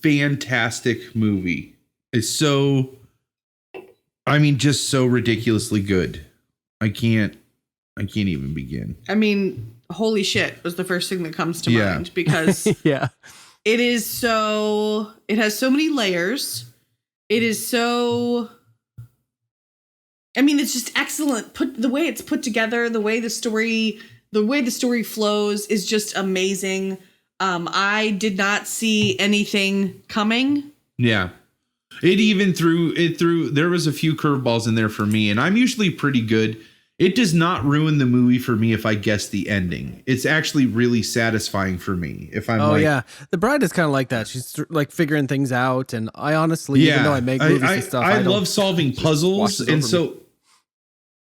fantastic movie. It's so, I mean, just so ridiculously good. I can't even begin. I mean, holy shit was the first thing that comes to mind because Yeah. it has so many layers. It is so, I mean, it's just excellent. The way it's put together, the way the story flows is just amazing. I did not see anything coming. Yeah. It even threw, there was a few curveballs in there for me, and I'm usually pretty good. It does not ruin the movie for me if I guess the ending. It's actually really satisfying for me. If I'm yeah. The Bride is kind of like that. She's like figuring things out. And I honestly, even though I make movies and stuff, I love solving puzzles. And so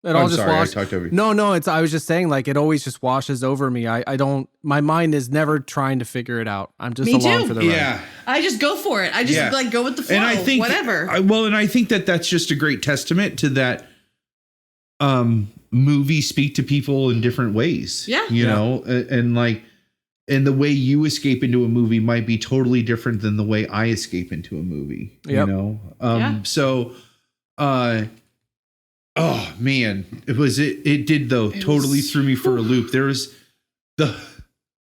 it all just I talked over you. No, I was just saying, like, it always just washes over me. I don't, my mind is never trying to figure it out. I'm just along for the ride. Yeah. I just go for it. I just like go with the flow. And I think whatever. And I think that that's just a great testament to that. Movies speak to people in different ways. Yeah. You know, and the way you escape into a movie might be totally different than the way I escape into a movie. Yep. You know? So, oh man, it did though. Totally threw me for a loop. There was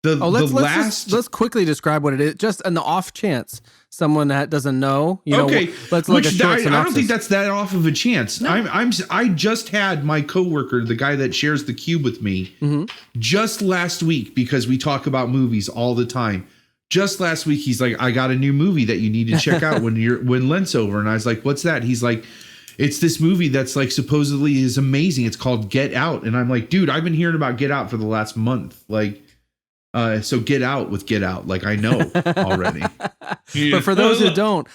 let's quickly describe what it is, just on the off chance someone that doesn't know. Let's look at I don't think that's that off of a chance. No. I just had my coworker, the guy that shares the cube with me, just last week, because we talk about movies all the time. Just last week, he's like, I got a new movie that you need to check out when Lent's over. And I was like, what's that? He's like, it's this movie that's like supposedly is amazing. It's called Get Out. And I'm like, dude, I've been hearing about Get Out for the last month. Like, so Get Out with Get Out. Like, I know already. But for those who don't,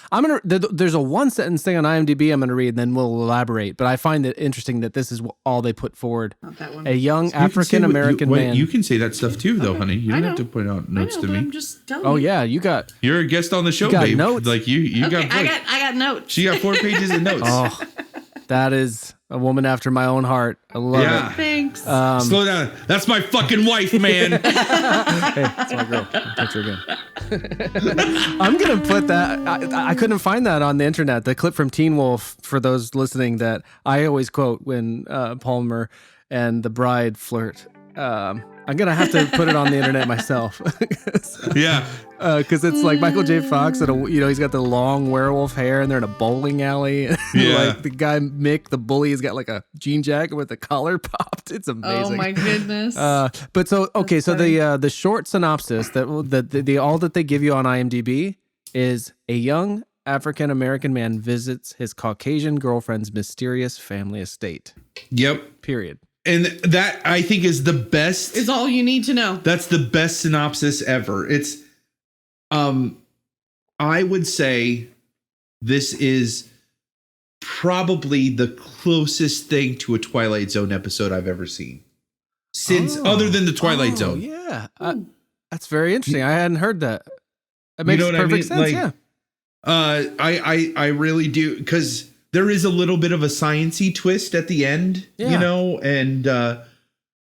there's a one sentence thing on IMDb I'm going to read, and then we'll elaborate. But I find it interesting that this is all they put forward. Not that one. A young African-American man. You can say that stuff too, though, honey. You don't have to point out notes to me. I'm just telling you. Yeah, you're a guest on the show, got babe. notes. Like you Okay, got. I got notes. She got 4 pages of notes. Oh, that is a woman after my own heart. I love it. Thanks. Slow down. That's my fucking wife, man. Hey, that's my girl. I'll touch her again. I'm going to put that. I couldn't find that on the internet. The clip from Teen Wolf, for those listening, that I always quote when Palmer and the bride flirt. I'm going to have to put it on the internet myself. Yeah. Because it's like Michael J. Fox, and he's got the long werewolf hair, and they're in a bowling alley. Yeah. Like the guy Mick, the bully, has got like a jean jacket with the collar popped. It's amazing. Oh my goodness. But so okay, so the short synopsis that all that they give you on IMDb is a young African American man visits his Caucasian girlfriend's mysterious family estate. Yep. Period. And that, I think, is the best. Is all you need to know. That's the best synopsis ever. It's, I would say this is probably the closest thing to a Twilight Zone episode I've ever seen. Other than the Twilight Zone. Yeah. That's very interesting. I hadn't heard that. That makes perfect sense. Like, yeah. I really do, because there is a little bit of a sciencey twist at the end, and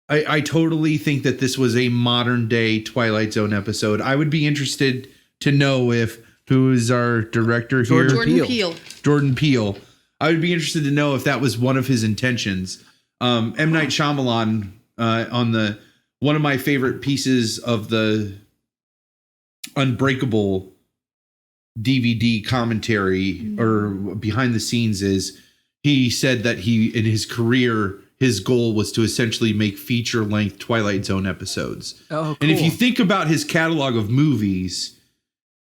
I totally think that this was a modern day Twilight Zone episode. I would be interested to know who is our director here? Jordan Peele. I would be interested to know if that was one of his intentions. M. Night Shyamalan, on one of my favorite pieces of the Unbreakable DVD commentary or behind the scenes, is he said that in his career, his goal was to essentially make feature length Twilight Zone episodes. Oh, cool. And if you think about his catalog of movies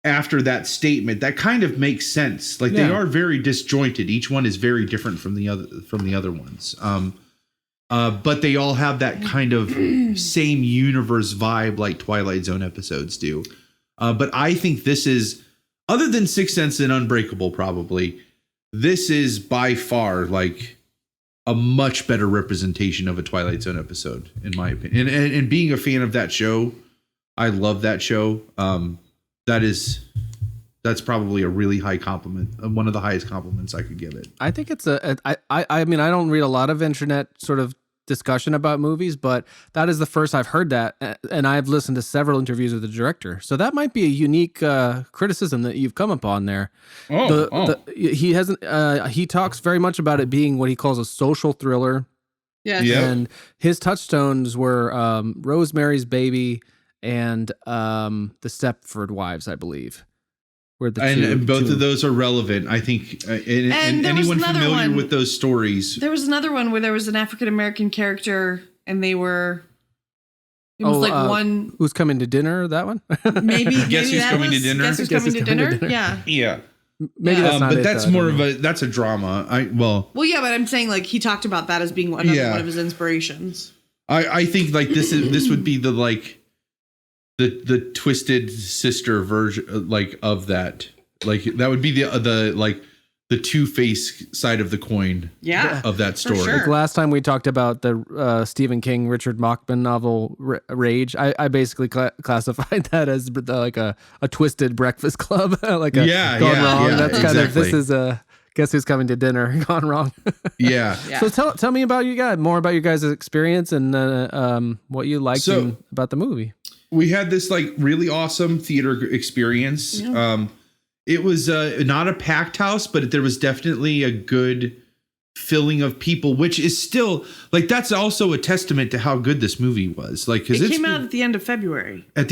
after that statement, that kind of makes sense. Like, they are very disjointed. Each one is very different from the other ones. But they all have that kind of same universe vibe like Twilight Zone episodes do. But I think this is, other than Sixth Sense and Unbreakable, probably, this is by far like a much better representation of a Twilight Zone episode, in my opinion. And being a fan of that show, I love that show. That's probably a really high compliment, one of the highest compliments I could give it. I think it's I mean, I don't read a lot of internet sort of discussion about movies, but that is the first I've heard that, and I've listened to several interviews with the director. So that might be a unique criticism that you've come upon there. He hasn't. He talks very much about it being what he calls a social thriller. Yes. Yeah. And his touchstones were Rosemary's Baby and the Stepford Wives, I believe. And both of those are relevant, I think. And anyone familiar with those stories. There was another one where there was an African American character, and they were. It was one. Who's Coming to Dinner? That one? Maybe. Guess Who's Coming to Dinner? Guess Who's Coming to Dinner? Yeah. Yeah. Maybe that's not but it, that's though, more of that's a drama. Well, yeah, but I'm saying like he talked about that as being one of his inspirations. I think like this would be the like. The twisted sister version, like of that, like that would be the two-faced side of the coin, of that story. Sure. Like last time we talked about the Stephen King, Richard Bachman novel Rage, I basically classified that as like a twisted Breakfast Club, like a gone wrong. Yeah, that's kind of this is a Guess Who's Coming to Dinner gone wrong. Yeah. So tell me about more about your guys' experience and what you liked about the movie. We had this like really awesome theater experience. Yeah. It was not a packed house, but there was definitely a good filling of people, which is still like, that's also a testament to how good this movie was. Like, cause it came out at the end of February. And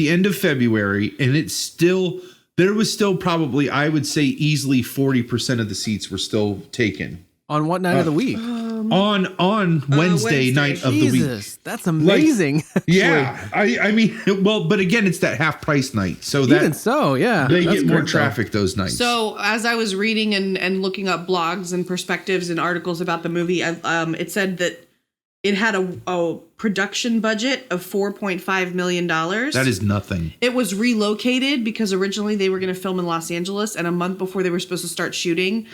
there was still probably, I would say easily 40% of the seats were still taken. On what night of the week? On Wednesday night of the week. That's amazing. Like, yeah. I mean, well, but again, it's that half price night. So that even so, yeah. They get more traffic those nights. So as I was reading and looking up blogs and perspectives and articles about the movie, it said that it had a production budget of $4.5 million. That is nothing. It was relocated because originally they were going to film in Los Angeles, and a month before they were supposed to start shooting,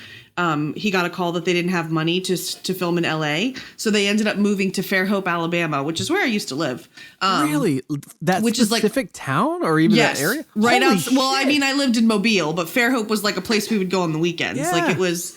he got a call that they didn't have money to film in LA. So they ended up moving to Fairhope, Alabama, which is where I used to live. Really? That which specific town or even that area? Right out. Well, I mean, I lived in Mobile, but Fairhope was like a place we would go on the weekends. Yeah. Like it was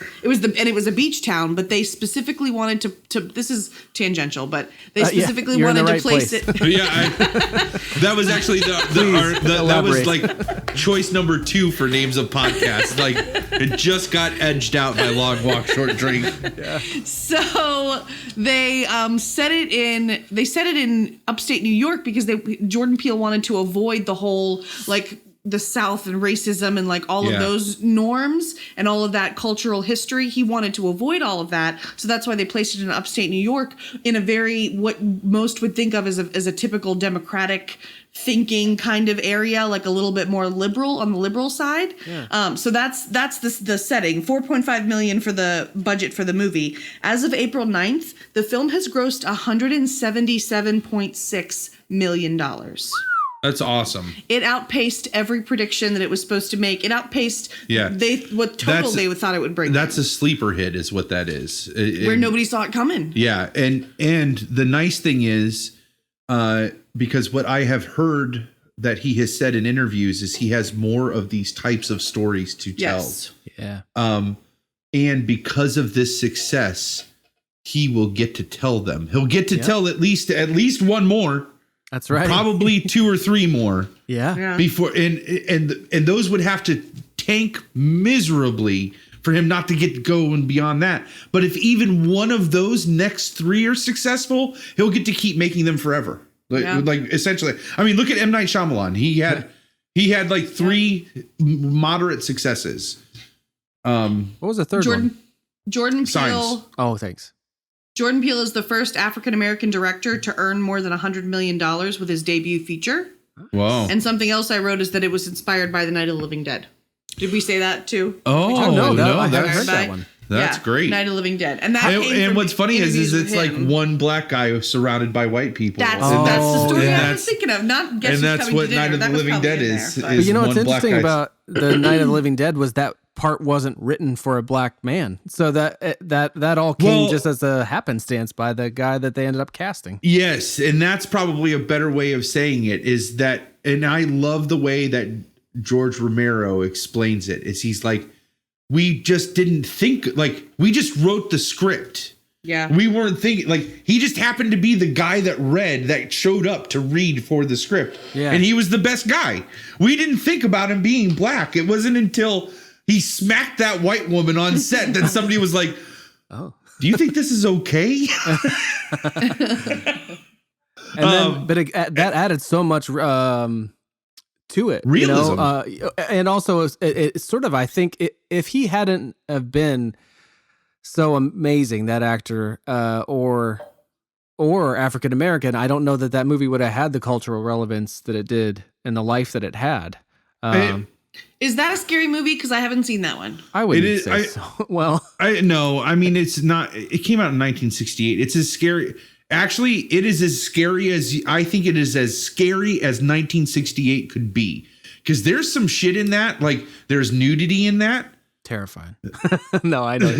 a beach town, but they specifically wanted to this is tangential, but they specifically wanted to place it. That was actually that was like choice number 2 for names of podcasts. Like it just got edged out by Long Walk Short Drink. Yeah. So they set it in upstate New York because Jordan Peele wanted to avoid the whole like the South and racism and like all of those norms and all of that cultural history. He wanted to avoid all of that. So that's why they placed it in upstate New York in a very, what most would think of as a typical democratic thinking kind of area, like a little bit more liberal on the liberal side. Yeah. So that's the setting. $4.5 million for the budget for the movie. As of April 9th, the film has grossed $177.6 million. That's awesome. It outpaced every prediction that it was supposed to make. It outpaced they thought it would bring. That's a sleeper hit is what that is. Where nobody saw it coming. Yeah. And the nice thing is, because what I have heard that he has said in interviews is he has more of these types of stories to tell. Yes. Yeah. And because of this success, he will get to tell them. He'll get to tell at least one more. That's right. Probably 2 or 3 more. Yeah. Before and those would have to tank miserably for him not to get going beyond that. But if even one of those next 3 are successful, he'll get to keep making them forever. Like essentially. I mean, look at M. Night Shyamalan. He had like 3 moderate successes. What was the third one? Jordan Peele. Signs. Oh, thanks. Jordan Peele is the first African-American director to earn more than $100 million with his debut feature. Wow. And something else I wrote is that it was inspired by The Night of the Living Dead. Did we say that too? Oh, I haven't heard that one. That's great. Night of the Living Dead. And what's funny is it's like one black guy surrounded by white people. That's the story I was thinking of. Not Guess and Who's that's Coming what to Dinner. Night of the Living Dead is. But you know what's interesting about the Night of the Living Dead was that part wasn't written for a black man, so that all came just as a happenstance by the guy that they ended up casting. Yes, and that's probably a better way of saying it is that, and I love the way that George Romero explains it. Is he's like, we just didn't think, like we just wrote the script. Yeah. We weren't thinking, like, he just happened to be the guy that showed up to read for the script. Yeah. And he was the best guy. We didn't think about him being black. It wasn't until he smacked that white woman on set that somebody was like, Oh. do you think this is okay? And then, but that added so much to it, Realism. You know? And also it's sort of, I think if he hadn't have been so amazing, that actor, or African American, I don't know that movie would have had the cultural relevance that it did and the life that it had. Is that a scary movie? Because I haven't seen that one. I wouldn't say so. Well, no, I mean, it's not. It came out in 1968. It's as scary. Actually, it is as scary as I think it is as scary as 1968 could be. Because there's some shit in that. Like, there's nudity in that. terrifying. No, I don't.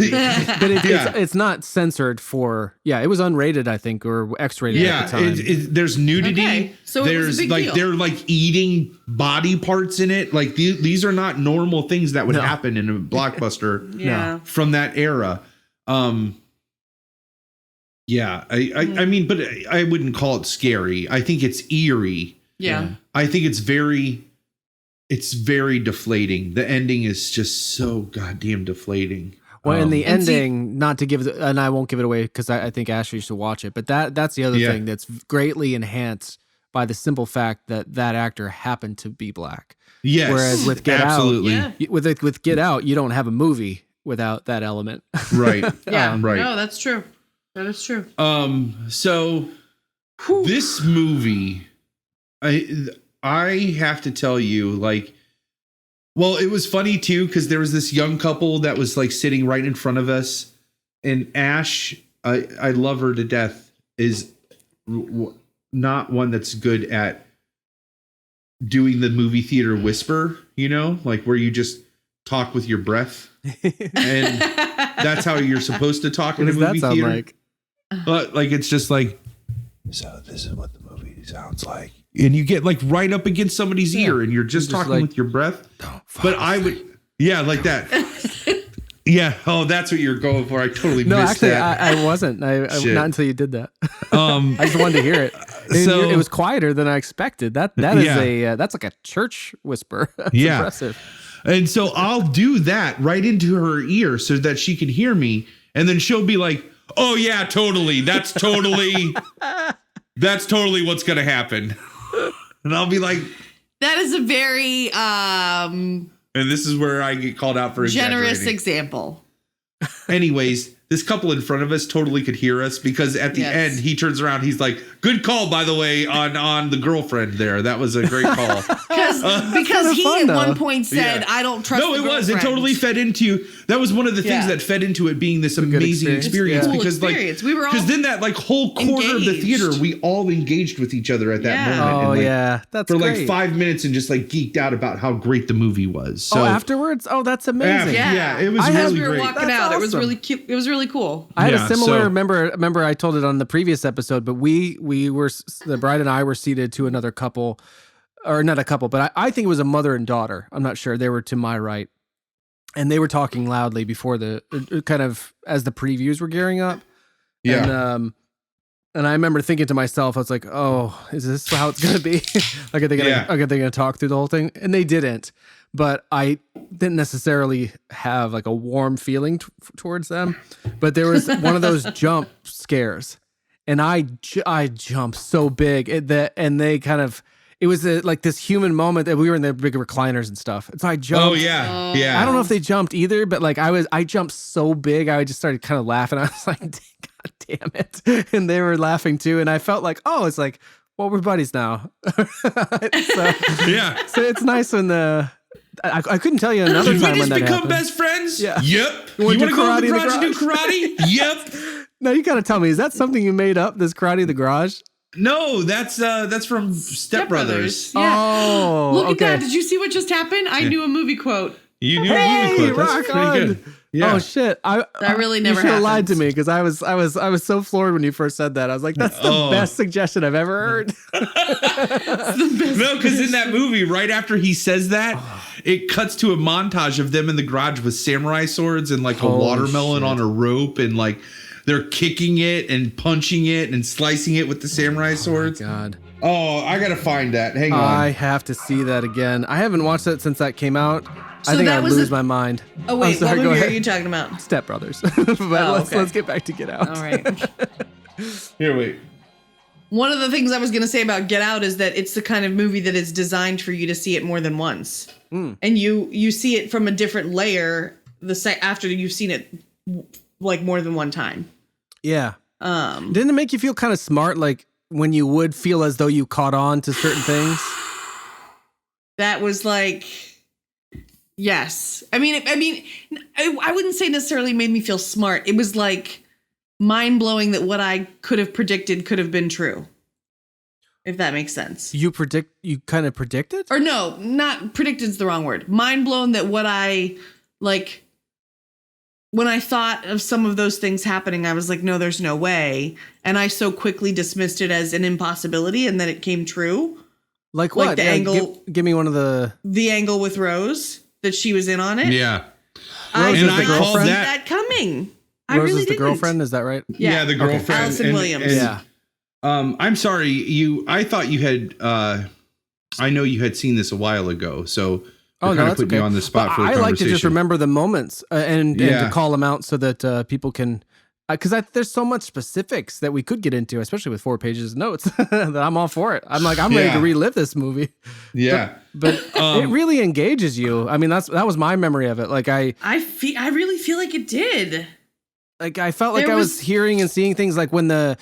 But it's not censored for. Yeah, it was unrated, I think, or X-rated at the time. There's nudity. Okay, so there's it was a big like deal. they're like eating body parts in it. Like these are not normal things that would happen in a blockbuster. Yeah. From that era. Yeah, I mean, but I wouldn't call it scary. I think it's eerie. Yeah. I think it's very deflating. The ending is just so goddamn deflating. Well, and the And see- ending, not to give it, and I won't give it away because I think Ashley should watch it. But that's the other thing that's greatly enhanced by the simple fact that actor happened to be black. Yes. Whereas with Get absolutely. Yeah. Out, with Get Out, you don't have a movie without that element. Right. Yeah. Right. No, that's true. That is true. So this movie, I have to tell you, like, well, it was funny too, because there was this young couple that was like sitting right in front of us, and Ash, I love her to death, is not one that's good at doing the movie theater whisper, you know, like where you just talk with your breath, and that's how you're supposed to talk in What a does that movie sound theater. like? But like it's just like, so this is what the movie sounds like, and you get like right up against somebody's ear, and you're just talking like, with your breath. But I would, like that. Yeah. Oh, that's what you're going for. I totally No, missed actually, that. I wasn't. I Shit. not until you did that. Um, I just wanted to hear it. So- It was quieter than I expected. That is that's like a church whisper. That's impressive. And so I'll do that right into her ear so that she can hear me, and then she'll be like, "Oh yeah, totally. That's totally what's gonna happen." And I'll be like, That is a very and this is where I get called out for generous exaggerating. example. Anyways, this couple in front of us totally could hear us, because at the Yes. end he turns around, he's like, "Good call, by the way, on the girlfriend there. That was a great call." Because he fun, at though. one point said, Yeah. "I don't trust." No, the it was. It girlfriend." totally fed into. That was one of the things Yeah. that fed into it being this good amazing experience. experience. Yeah. Cool Because experience. We were all because then that like whole quarter of the engaged. theater, we all engaged with each other at that Yeah. moment. Oh and, like, yeah, that's for great. like 5 minutes, and just like geeked out about how great the movie was. So Afterwards, that's amazing. yeah, it was I had- As really we were great. walking That's out, it was awesome. really cute. It was really cool. I had Yeah, a similar. so- Remember, I told it on the previous episode, but we were, the bride and I were seated to another couple, or not a couple, but I think it was a mother and daughter. I'm not sure. They were to my right, and they were talking loudly before the kind of as the previews were gearing up. Yeah. And I remember thinking to myself, I was like, "Oh, is this how it's gonna be? Like, are they gonna talk through the whole thing?" And they didn't. But I didn't necessarily have like a warm feeling towards them. But there was one of those jump scares, and I jumped so big and they kind of. It was like this human moment that we were in the big recliners and stuff. And so I jumped. Oh yeah, yeah. I don't know if they jumped either, but like I jumped so big, I just started kind of laughing. I was like, "God damn it!" And they were laughing too, and I felt like, oh, it's like, well, we're buddies now. So, Yeah. so it's nice when I couldn't tell you another Did we time when just that become happened. best friends? Yeah. Yep. You wanna want do to go to karate the in the garage and do garage? karate? Yep. No, you gotta tell me, is that something you made up? This karate in the garage? No, that's from Step Brothers. Yeah. Oh, Look okay. at that. Did you see what just happened? I knew a movie quote. You knew Hey, a movie quote. That's rock pretty on. good. Yeah. Oh shit! I really never You should have lied to happens. me because I was so floored when you first said that. I was like, that's the Oh. best suggestion I've ever heard. No, because in that movie, right after he says that, it cuts to a montage of them in the garage with samurai swords and like a Holy watermelon shit. on a rope, and like they're kicking it and punching it and slicing it with the samurai swords. Oh my God. Oh, I gotta find that. Hang on. I have to see that again. I haven't watched that since that came out. So I think that I'd was lose a- my mind. Oh wait, I'm sorry, what go movie are ahead. you talking about? Step Brothers. But let's get back to Get Out. All right. Here, wait. One of the things I was going to say about Get Out is that it's the kind of movie that is designed for you to see it more than once, and you see it from a different layer after you've seen it like more than one time. Yeah. Didn't it make you feel kind of smart, like when you would feel as though you caught on to certain things? That was like, yes. I mean, I wouldn't say necessarily made me feel smart. It was like mind blowing that what I could have predicted could have been true. If that makes sense. You kind of predicted? Or no, not predicted is the wrong word. Mind blown that what I like, when I thought of some of those things happening, I was like, no, there's no way. And I so quickly dismissed it as an impossibility, and then it came true. Like what? Like the angle. Give me one of the angle with Rose, that she was in on it. Yeah. I Rose did is the not girlfriend? see that coming. I Rose really is the didn't. girlfriend, is that right? Yeah, the girlfriend. Allison Williams. Yeah. I'm sorry. I thought you had. I know you had seen this a while ago, so Oh, kind no, of that's put me okay. on the spot for the I conversation. like to just remember the moments and Yeah. to call them out so that people can, because there's so much specifics that we could get into, especially with 4 pages of notes, that I'm all for it. I'm ready to Yeah. relive this movie. Yeah. But it really engages you. I mean, that was my memory of it. Like I really feel like it did. Like I felt like There I was was- hearing and seeing things like when the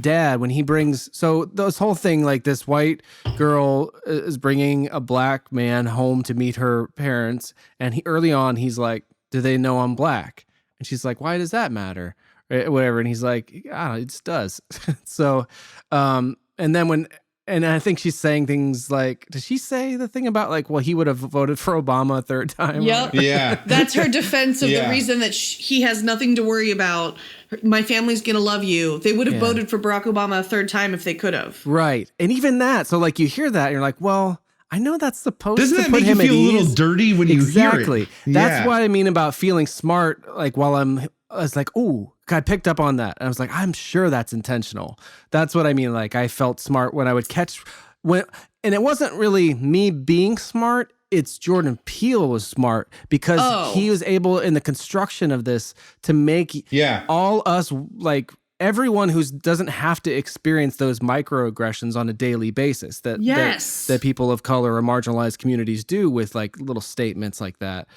dad, when he brings, so this whole thing, like this white girl is bringing a black man home to meet her parents, and early on he's like, do they know I'm black? And she's like, why does that matter? Or whatever. And he's like, I don't know, it just does. So and then and I think she's saying things like, does she say the thing about like, well, he would have voted for Obama a third time? Yep. Yeah. That's her defense of Yeah. the reason that he has nothing to worry about. My family's going to love you. They would have Yeah. voted for Barack Obama a third time if they could have. Right. And even that. So like you hear that and you're like, well, I know that's supposed Doesn't to that put make you him at feel a little ease. dirty when you hear Exactly. it? That's Yeah. what I mean about feeling smart. Like while I was like, ooh, I picked up on that. And I was like, I'm sure that's intentional. That's what I mean. Like I felt smart when I would catch and it wasn't really me being smart. It's Jordan Peele was smart because he was able in the construction of this to make all us, like everyone who doesn't have to experience those microaggressions on a daily basis that people of color or marginalized communities do with like little statements like that.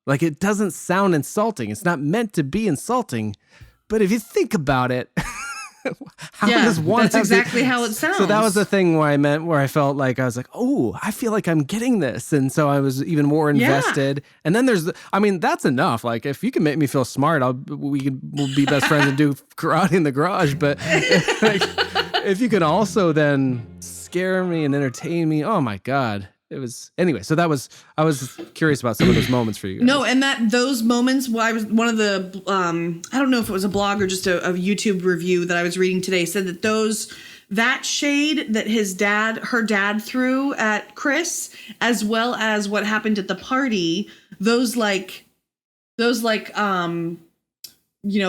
Like it doesn't sound insulting. It's not meant to be insulting, but if you think about it, how does one that's have exactly how it sounds. So that was the thing where I felt like I was like, oh, I feel like I'm getting this. And so I was even more invested. And then that's enough. Like if you can make me feel smart, we'll be best friends and do karate in the garage. But if you can also then scare me and entertain me, oh my God. It was anyway. So I was curious about some of those moments for you guys. No, and those moments. Well, I was one of the. I don't know if it was a blog or just a YouTube review that I was reading today. Said that that shade that her dad threw at Chris, as well as what happened at the party. Those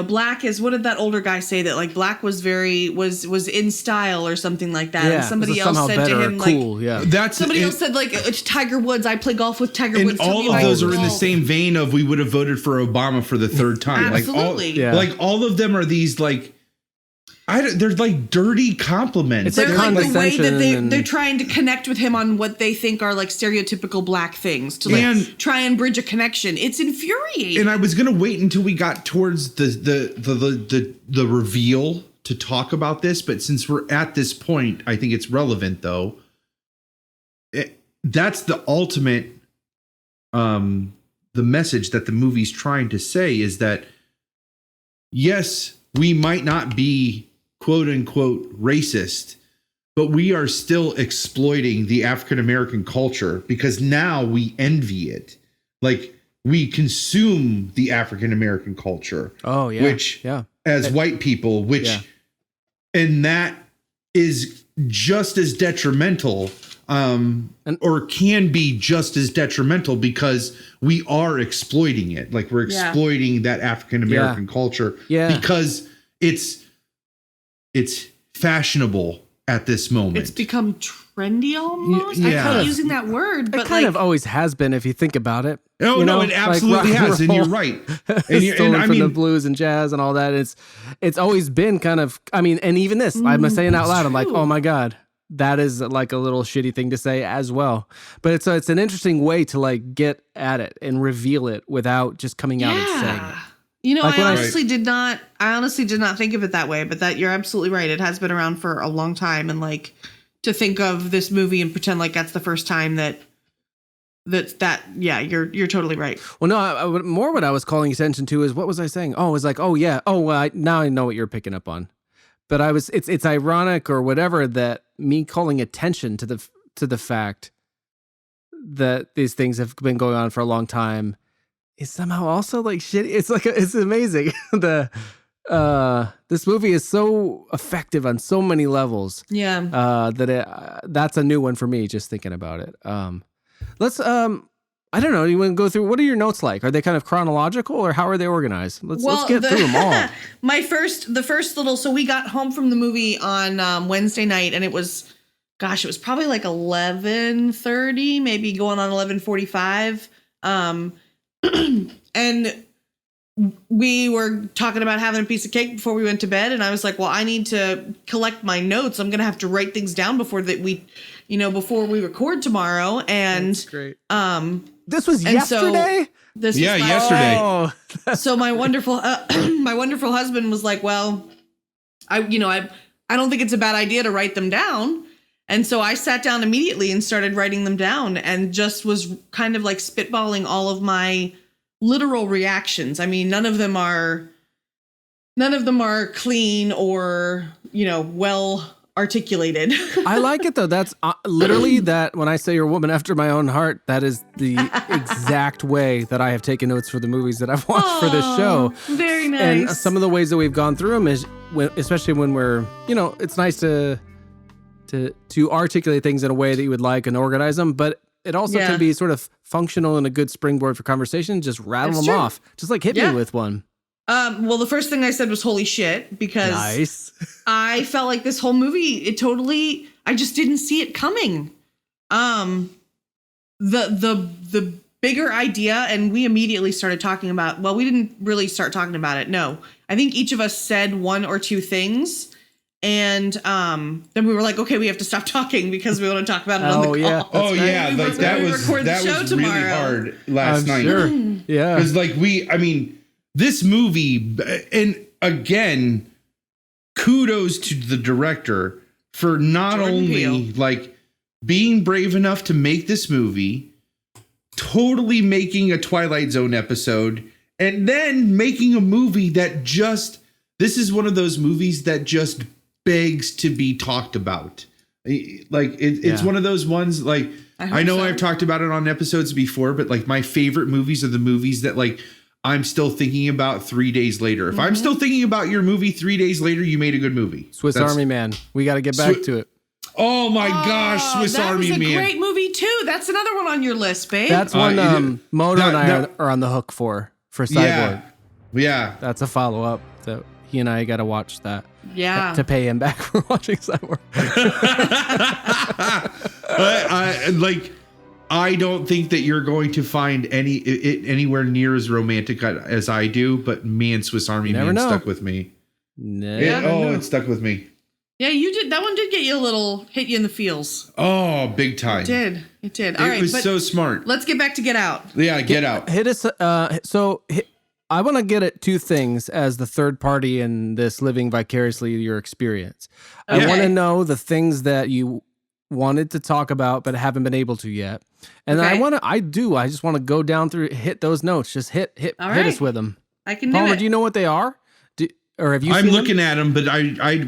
black is, what did that older guy say, that like black was was in style or something like that. Yeah, and somebody else said to him cool, like, yeah. somebody else said like, it's Tiger Woods. I play golf with Tiger And Woods. all of those are in the same vein of we would have voted for Obama for the third time. Absolutely. Like all of them are these like, they're like dirty compliments. They're like the way that condescension they're trying to connect with him on what they think are like stereotypical black things to like try and bridge a connection. It's infuriating. And I was gonna wait until we got towards the reveal to talk about this, but since we're at this point, I think it's relevant though. That's the ultimate the message that the movie's trying to say is that yes, we might not be quote unquote racist, but we are still exploiting the African American culture because now we envy it. Like we consume the African American culture. Oh yeah. Which as white people, and that is just as detrimental or can be just as detrimental because we are exploiting it. Like we're exploiting that African American culture because it's fashionable at this moment. It's become trendy almost. I hate using that word, but it kind of always has been if you think about it. Oh, you no, know, it absolutely has, and you're right. And I mean, the blues and jazz and all that. It's always been kind of. I mean, and even this, I'm saying out loud. I'm like, oh my god, that is like a little shitty thing to say as well. But it's an interesting way to like get at it and reveal it without just coming out and saying it. You know, Like I honestly did not think of it that way, but that you're absolutely right. It has been around for a long time, and like to think of this movie and pretend like that's the first time you're totally right. Well, no, more what I was calling attention to is what was I saying? Oh, it was like, oh yeah, oh well, now I know what you're picking up on. But it's ironic or whatever that me calling attention to the fact that these things have been going on for a long time is somehow also like shit. It's like it's amazing. This movie is so effective on so many levels. Yeah. That's a new one for me. Just thinking about it. Let's I don't know. You want to go through? What are your notes like? Are they kind of chronological or how are they organized? Let's get through them all. The first little. So we got home from the movie on Wednesday night, and it was probably like 11:30, maybe going on 11:45. And we were talking about having a piece of cake before we went to bed, and I was like, well, I need to collect my notes. I'm gonna have to write things down before we record tomorrow. And that's great. This was yesterday. Yesterday. Oh. So my wonderful husband was like, well, I don't think it's a bad idea to write them down. And so I sat down immediately and started writing them down, and just was kind of like spitballing all of my literal reactions. I mean, none of them are clean or, well articulated. I like it though. That's literally that when I say you're a woman after my own heart, that is the exact way that I have taken notes for the movies that I've watched for this show. Very nice. And some of the ways that we've gone through them is especially when we're, it's nice to articulate things in a way that you would like and organize them, but it also can be sort of functional and a good springboard for conversation. Just rattle them off. Just like hit me with one. Well, the first thing I said was holy shit, because nice. I felt like this whole movie, I just didn't see it coming. The bigger idea, and we immediately started talking about, well, we didn't really start talking about it. No, I think each of us said one or two things. And then we were like, okay, we have to stop talking because we want to talk about it on the call. Oh, yeah. Like that was really hard last night. Sure. Yeah. Because this movie, and again, kudos to the director for not Jordan only Peele. like being brave enough to make this movie, totally making a Twilight Zone episode, and then making a movie that this is one of those movies that just begs to be talked about. Like it's one of those ones, like I know I've talked about it on episodes before, but like my favorite movies are the movies that like I'm still thinking about 3 days later. If I'm still thinking about your movie 3 days later, you made a good movie. Swiss Army Man. We got to get back to it. Oh my gosh, Swiss Army Man. That was a great movie too. That's another one on your list, babe. That's one Moto and I are on the hook for Cyborg. Yeah. That's a follow-up that he and I got to watch that. Yeah. To pay him back for watching Cyborg. I don't think that you're going to find anywhere near as romantic as I do, but man, Swiss Army Man stuck with me. It stuck with me. Yeah, you did. That one did get you hit you in the feels. Oh, big time. It did. All right, it was so smart. Let's get back to Get Out. Yeah, Get Out. Hit us. I want to get at two things as the third party in this living vicariously your experience. Okay. I want to know the things that you wanted to talk about but haven't been able to yet. And then I just want to go down through, hit those notes. Just hit us with them. I can do Palmer, it. do you know what they are? Or have you I'm seen looking them? at them, but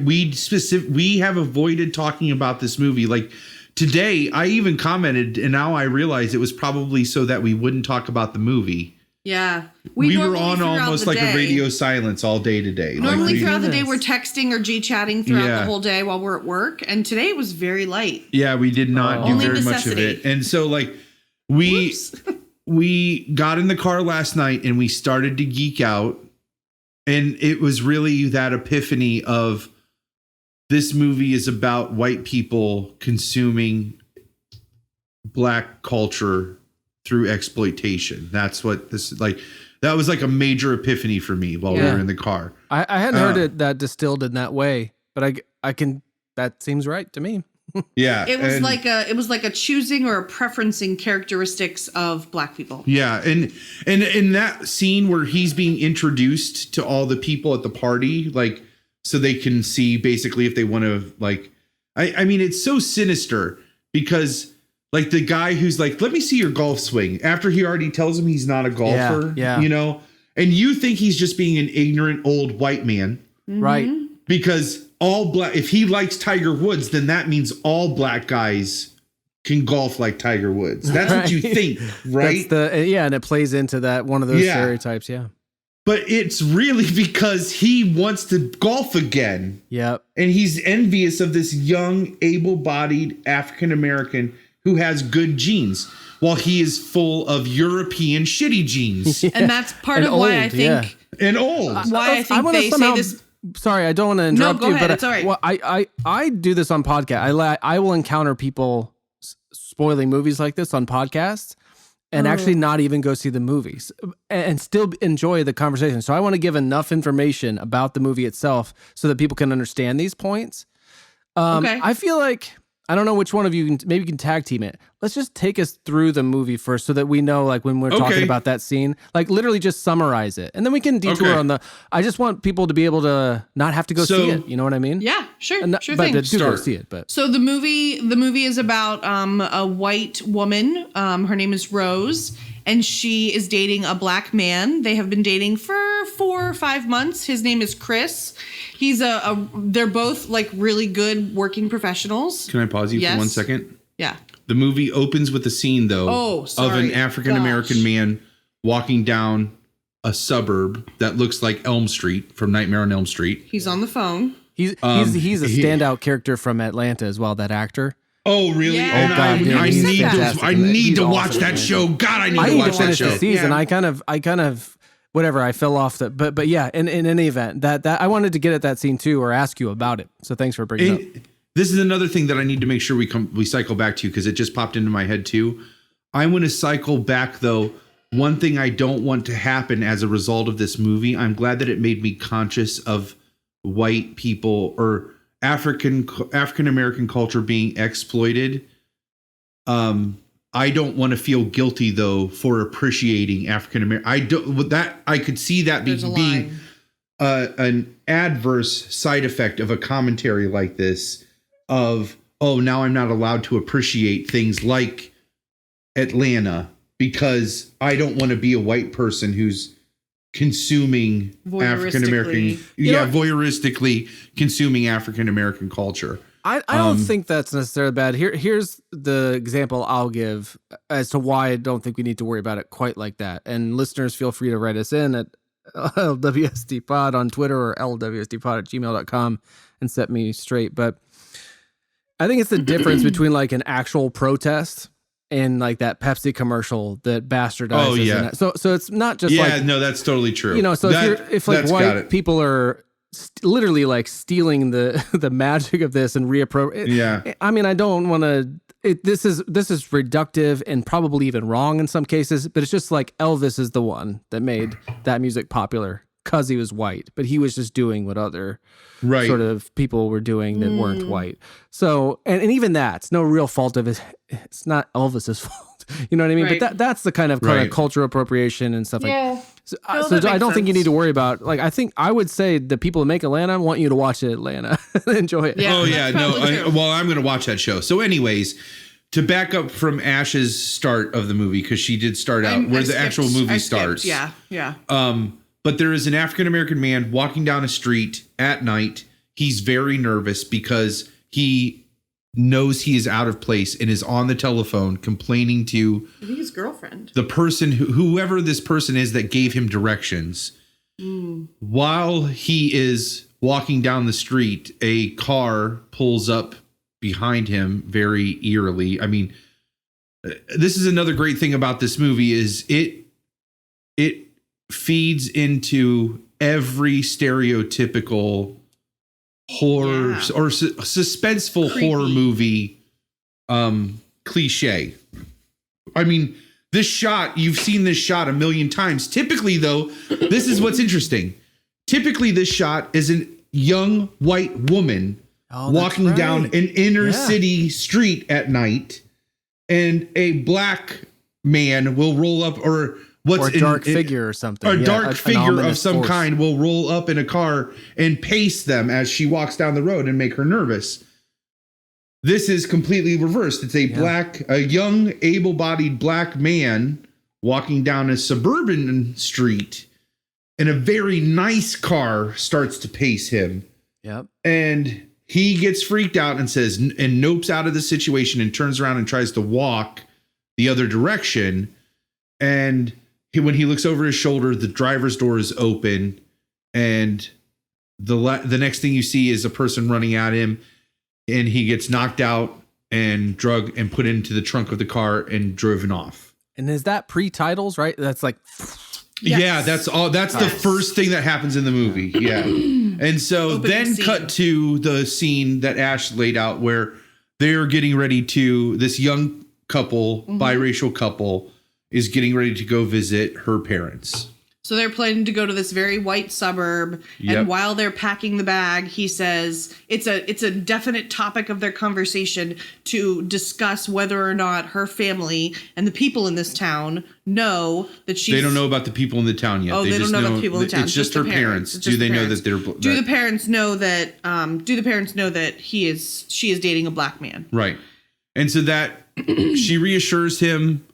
we have avoided talking about this movie. Like today, I even commented, and now I realize it was probably so that we wouldn't talk about the movie. Yeah. We were normally on throughout almost the like a day- radio silence all day today. Normally Like, throughout the day, goodness. we're texting or G-chatting throughout Yeah. the whole day while we're at work. And today it was very light. yeah, we did not do Only very much of necessity. it. And so like we Whoops. we got in the car last night and we started to geek out. And it was really that epiphany of this movie is about white people consuming Black culture through exploitation. That's what this like. That was like a major epiphany for me while we Yeah. were in the car. I hadn't heard it that distilled in that way, but I can. That seems right to me. Yeah, It was and- like a choosing or a preferencing characteristics of Black people. Yeah, and in that scene where he's being introduced to all the people at the party, like so they can see basically if they want to like. I mean, it's so sinister because. Like the guy who's like, let me see your golf swing after he already tells him he's not a golfer, Yeah. you know, and you think he's just being an ignorant old white man Right. because all black, if he likes Tiger Woods, then that means all black guys can golf like Tiger Woods. That's what you Right. think, right? That's and it plays into that one of those stereotypes. Yeah. But it's really because he wants to golf again. Yep. And he's envious of this young, able-bodied African-American who has good genes while he is full of European shitty genes And that's part And of why I old, think yeah. and old. why I think wanna they somehow- say this. Sorry, I don't want to interrupt go you, ahead, but it's all right. well, I do this on podcast. I will encounter people spoiling movies like this on podcasts and actually not even go see the movies and still enjoy the conversation. So I want to give enough information about the movie itself so that people can understand these points. Okay. I feel like I don't know which one of you maybe you can tag team it. Let's just take us through the movie first so that we know like when we're talking Okay. about that scene, like literally just summarize it. And then we can detour Okay. on I just want people to be able to not have to go So- see it. You know what I mean? Yeah, sure, And sure but thing. to do go Start. see it, but So the movie is about a white woman. Her name is Rose, and she is dating a Black man. They have been dating for 4 or 5 months. His name is Chris. He's they're both like really good working professionals. Can I pause you Yes. for 1 second? Yeah. The movie opens with a scene, though, Oh, of sorry. an African-American Gosh. man walking down a suburb that looks like Elm Street from Nightmare on Elm Street. He's on the phone. he's a he- standout character from Atlanta as well, that actor. Oh, really? Yeah. And Oh, God, dude, I he's need fantastic to. I in that. need He's to watch awesome, that man. show. God, I need I to need watch to that finish show. the season. Yeah. I kind of whatever. I fell off but yeah. In any event, that I wanted to get at that scene too, or ask you about it. So thanks for bringing it up. And this is another thing that I need to make sure we cycle back to because it just popped into my head too. I want to cycle back though. One thing I don't want to happen as a result of this movie. I'm glad that it made me conscious of white people or African American culture being exploited. I don't want to feel guilty though for appreciating African American. I could see that There's a being line. an adverse side effect of a commentary like this of, oh, now I'm not allowed to appreciate things like Atlanta because I don't want to be a white person who's consuming African American, voyeuristically consuming African American culture. I don't think that's necessarily bad. Here's the example I'll give as to why I don't think we need to worry about it quite like that. And listeners, feel free to write us in at LWSD pod on Twitter or LWSDpod@gmail.com and set me straight. But I think it's the difference between like an actual protest and like that Pepsi commercial that bastardizes. Oh, yeah. So it's not just No, that's totally true. you know, so if like that's got white it. people are literally like stealing the magic of this and reappropriate. Yeah. I mean, I don't want to. This is reductive and probably even wrong in some cases, but it's just like Elvis is the one that made that music popular because he was white, but he was just doing what other Right. sort of people were doing that weren't white. So, and even that's no real fault of it. It's not Elvis's fault. You know what I mean? Right. But that's the kind of Right. cultural appropriation and stuff like. So, No, so that I makes don't think you sense. need to worry about like I would say the people who make Atlanta want you to watch Atlanta and enjoy it. Yeah. Oh yeah, that's no. probably true. Well, I'm going to watch that show. So, anyways, to back up from Ash's start of the movie because she did start out where the actual movie starts. Yeah. But there is an African American man walking down a street at night. He's very nervous because he knows he is out of place and is on the telephone complaining to I think his girlfriend, the person whoever this person is that gave him directions. While he is walking down the street, a car pulls up behind him very eerily. I mean, this is another great thing about this movie is it feeds into every stereotypical horror or suspenseful horror movie cliche. I mean, this shot, you've seen this shot a million times. Typically, though, this is what's interesting. Typically, this shot is a young white woman walking down an inner city street at night, and a black man will roll up, or a dark figure or something. Or a dark figure of some force. kind will roll up in a car and pace them as she walks down the road and make her nervous. This is completely reversed. It's a young, able-bodied black man walking down a suburban street, and a very nice car starts to pace him. Yep. And he gets freaked out and says, and nopes out of the situation and turns around and tries to walk the other direction. And when he looks over his shoulder, the driver's door is open, and the next thing you see is a person running at him, and he gets knocked out and drugged and put into the trunk of the car and driven off. And is that pre-titles, right? That's like... Yes. Yeah, that's all. That's the first thing that happens in the movie. Yeah. And so Opening then scene. cut to the scene that Ash laid out where they're getting ready to, this young couple, biracial couple, is getting ready to go visit her parents. So they're planning to go to this very white suburb, and while they're packing the bag, he says it's a definite topic of their conversation to discuss whether or not her family and the people in this town know that she's... They don't know about the people in the town yet. Oh, they don't know about the people in the town. It's just her parents. Do they know that they're... Do the parents know that... Do the parents know that she is dating a black man? Right. And so that she reassures him.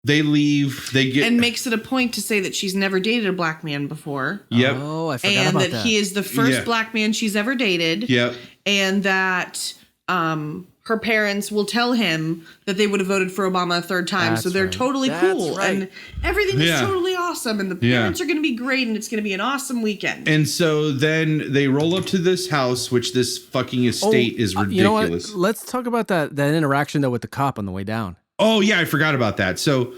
They leave. They get... And makes it a point to say that she's never dated a black man before. Yep. Oh, I forgot And about that that. he is the first black man she's ever dated. Yep. And that her parents will tell him that they would have voted for Obama a third time. That's so they're right. totally That's cool. right. And everything is totally awesome. And the parents are going to be great. And it's going to be an awesome weekend. And so then they roll up to this house, which this fucking estate is ridiculous. You know what? Let's talk about that interaction, though, with the cop on the way down. Oh, yeah, I forgot about that. So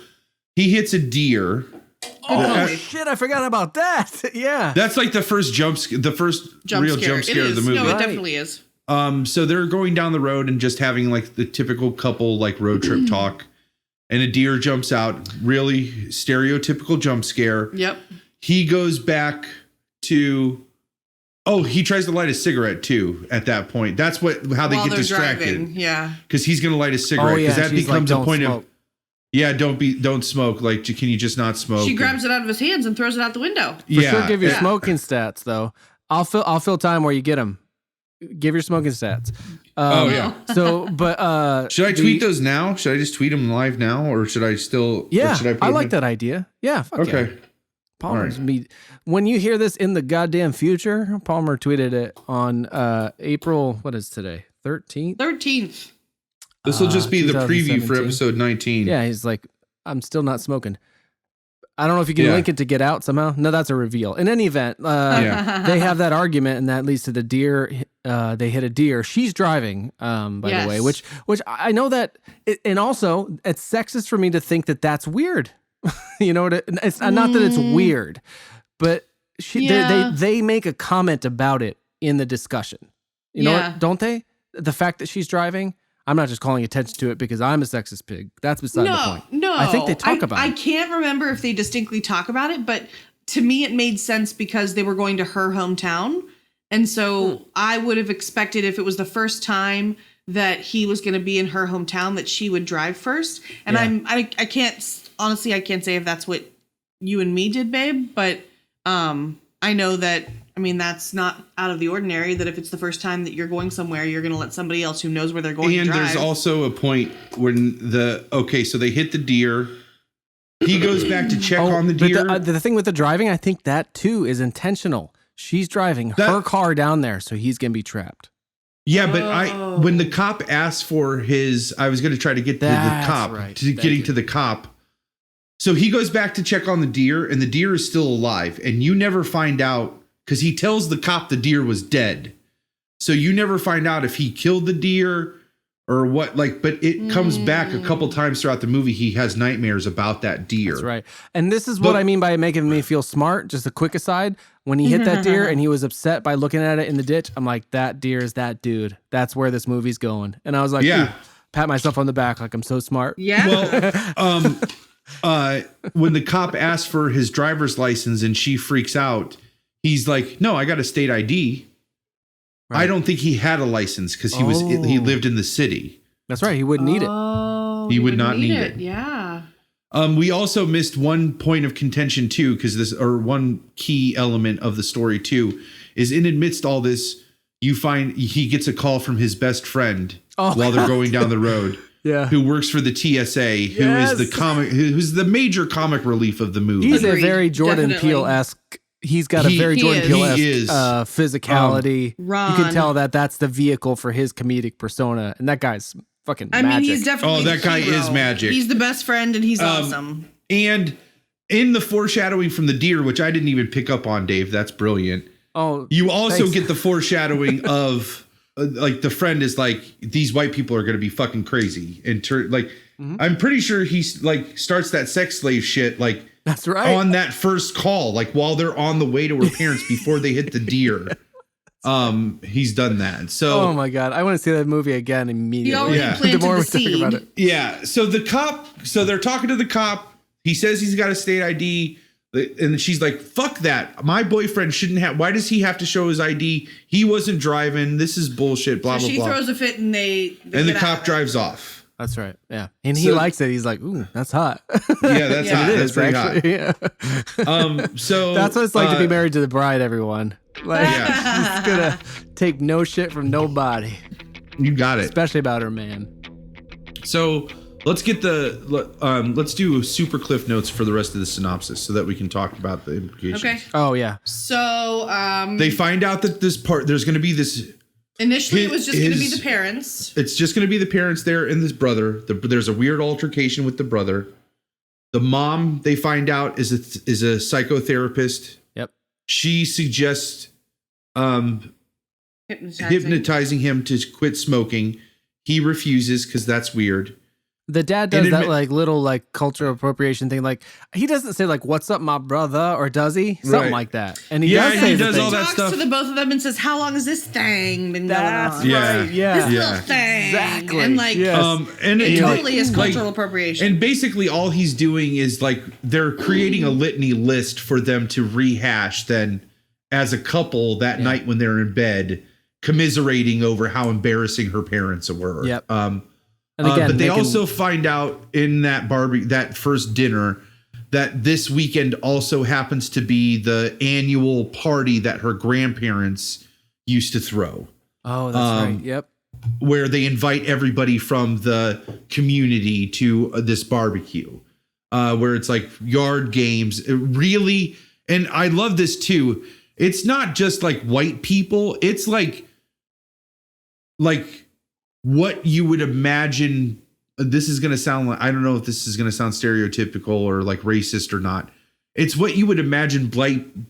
he hits a deer. Oh, shit, I forgot about that. Yeah. That's like the first real jump scare of the movie. No, it definitely is. So they're going down the road and just having like the typical couple like road trip talk, and a deer jumps out, really stereotypical jump scare. Yep. He goes back to, he tries to light a cigarette too at that point. That's how they While get they're distracted. Driving. Yeah. Because he's going to light a cigarette, because that becomes a point smoke. of, don't smoke. Like, can you just not smoke? She grabs it out of his hands and throws it out the window. For sure, give your smoking stats though. I'll fill time where you get them. Give your smoking stats. So, but should I tweet those now? Should I just tweet them live now, or should I still? Yeah, should I like that idea. Yeah. Fuck okay. Yeah. Palmer's when you hear this in the goddamn future, Palmer tweeted it on April. What is today? 13th. 13th. This will just be the preview for 2017. episode 19. Yeah, he's like, I'm still not smoking. I don't know if you can link it to Get Out somehow. No, that's a reveal. In any event, they have that argument, and that leads to the deer. They hit a deer. She's driving, by the way, which I know that, and also it's sexist for me to think that that's weird. You know, it's not that it's weird, but they make a comment about it in the discussion. You know what? Don't they? The fact that she's driving. I'm not just calling attention to it because I'm a sexist pig. That's beside the point. No, I think they talk about it. I can't remember if they distinctly talk about it, but to me it made sense because they were going to her hometown. And so I would have expected, if it was the first time that he was going to be in her hometown, that she would drive first. And I can't, honestly, I can't say if that's what you and me did, babe, but I know that, I mean, that's not out of the ordinary, that if it's the first time that you're going somewhere, you're going to let somebody else who knows where they're going to drive. And there's also a point when so they hit the deer. He goes back to check on the deer. But the thing with the driving, I think that too is intentional. She's driving her car down there, so he's going to be trapped. Yeah, but when the cop asked for his, I was going to try to get to the cop, getting to the cop. So he goes back to check on the deer, and the deer is still alive. And you never find out, because he tells the cop the deer was dead. So you never find out if he killed the deer or what, like, but it comes back a couple times throughout the movie. He has nightmares about that deer. That's right. And this is what I mean by making me feel smart. Just a quick aside. When he hit that deer and he was upset by looking at it in the ditch, I'm like, that deer is that dude. That's where this movie's going. And I was like, ooh, pat myself on the back like I'm so smart. Yeah. Well, when the cop asks for his driver's license and she freaks out, he's like, no, I got a state ID. Right. I don't think he had a license because he lived in the city. That's right. He wouldn't need it. He would not need it. Yeah. We also missed one point of contention too, one key element of the story too, is in amidst all this, you find he gets a call from his best friend while they're going down the road. Yeah. Who works for the TSA, who's the major comic relief of the movie. He's a very Jordan Peele-esque. He's got a very Jordan Peele-esque physicality. You can tell that's the vehicle for his comedic persona, and that guy's fucking magic. I mean, he's definitely that guy is magic. He's the best friend, and he's awesome. And in the foreshadowing from the deer, which I didn't even pick up on, Dave, that's brilliant. Oh, you also get the foreshadowing of like the friend is like, these white people are going to be fucking crazy, and I'm pretty sure he's like starts that sex slave shit like. That's right. On that first call, like while they're on the way to her parents before they hit the deer. He's done that. So oh my God. I want to see that movie again immediately. He already planted the seed. Yeah. So they're talking to the cop. He says he's got a state ID. And she's like, fuck that. My boyfriend shouldn't have. Why does he have to show his ID? He wasn't driving. This is bullshit. Blah, blah, blah. She throws a fit and the cop drives off. That's right. Yeah. And he likes it. He's like, ooh, that's hot. Yeah, that's hot. That's pretty actually hot. Yeah. So that's what it's like to be married to the bride, everyone. Like, she's gonna take no shit from nobody. You got it. Especially about her man. So let's get let's do super cliff notes for the rest of the synopsis so that we can talk about the implications. Okay. Oh yeah. So they find out that there's going to be this. Initially, it was just going to be the parents. It's just going to be the parents there and this brother. There's a weird altercation with the brother. The mom, they find out, is a psychotherapist. Yep. She suggests hypnotizing him to quit smoking. He refuses because that's weird. The dad does that little cultural appropriation thing. Like he doesn't say what's up, my brother, or does he? Something like that. And he does all that stuff. He talks to the both of them and says, "How long has this thing been going on?" Right. Yeah. This little thing. Exactly. And and it totally is cultural appropriation. And basically, all he's doing is they're creating a litany list for them to rehash. Then, as a couple that night when they're in bed, commiserating over how embarrassing her parents were. Yep. And again, but they also find out in that first dinner that this weekend also happens to be the annual party that her grandparents used to throw. Oh, that's right. Yep. Where they invite everybody from the community to this barbecue, where it's like yard games. It really, and I love this too. It's not just like white people. It's like what you would imagine. This is going to sound like, I don't know if this is going to sound stereotypical or like racist or not. It's what you would imagine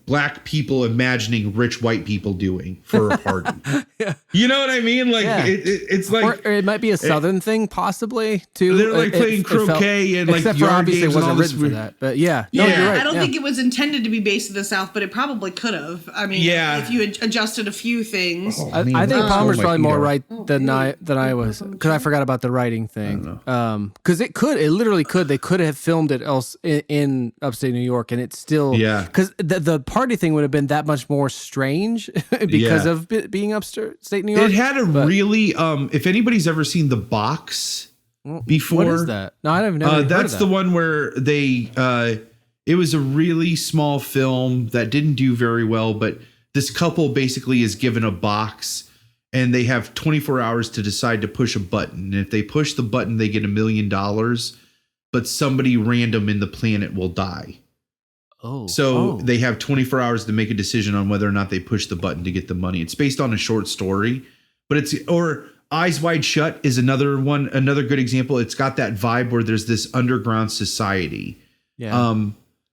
black people imagining rich white people doing for a party. Yeah. You know what I mean? Like it's like, or it might be a Southern thing, possibly too. They're like playing croquet and like yard games. It wasn't written for that, but yeah. No, you're right. I don't think it was intended to be based in the South, but it probably could have. I mean, if you had adjusted a few things. I think Palmer's probably more right than I was, because I forgot about the writing thing. Because it literally could. They could have filmed it else in upstate New York. And it's still, because the party thing would have been that much more strange because of being upstate New York. It had really, if anybody's ever seen The Box before. What is that? No, I haven't never heard that's of that. the one where it was a really small film that didn't do very well, but this couple basically is given a box and they have 24 hours to decide to push a button. And if they push the button, they get $1 million, but somebody random in the planet will die. So they have 24 hours to make a decision on whether or not they push the button to get the money. It's based on a short story, but or Eyes Wide Shut is another good example. It's got that vibe where there's this underground society. Yeah.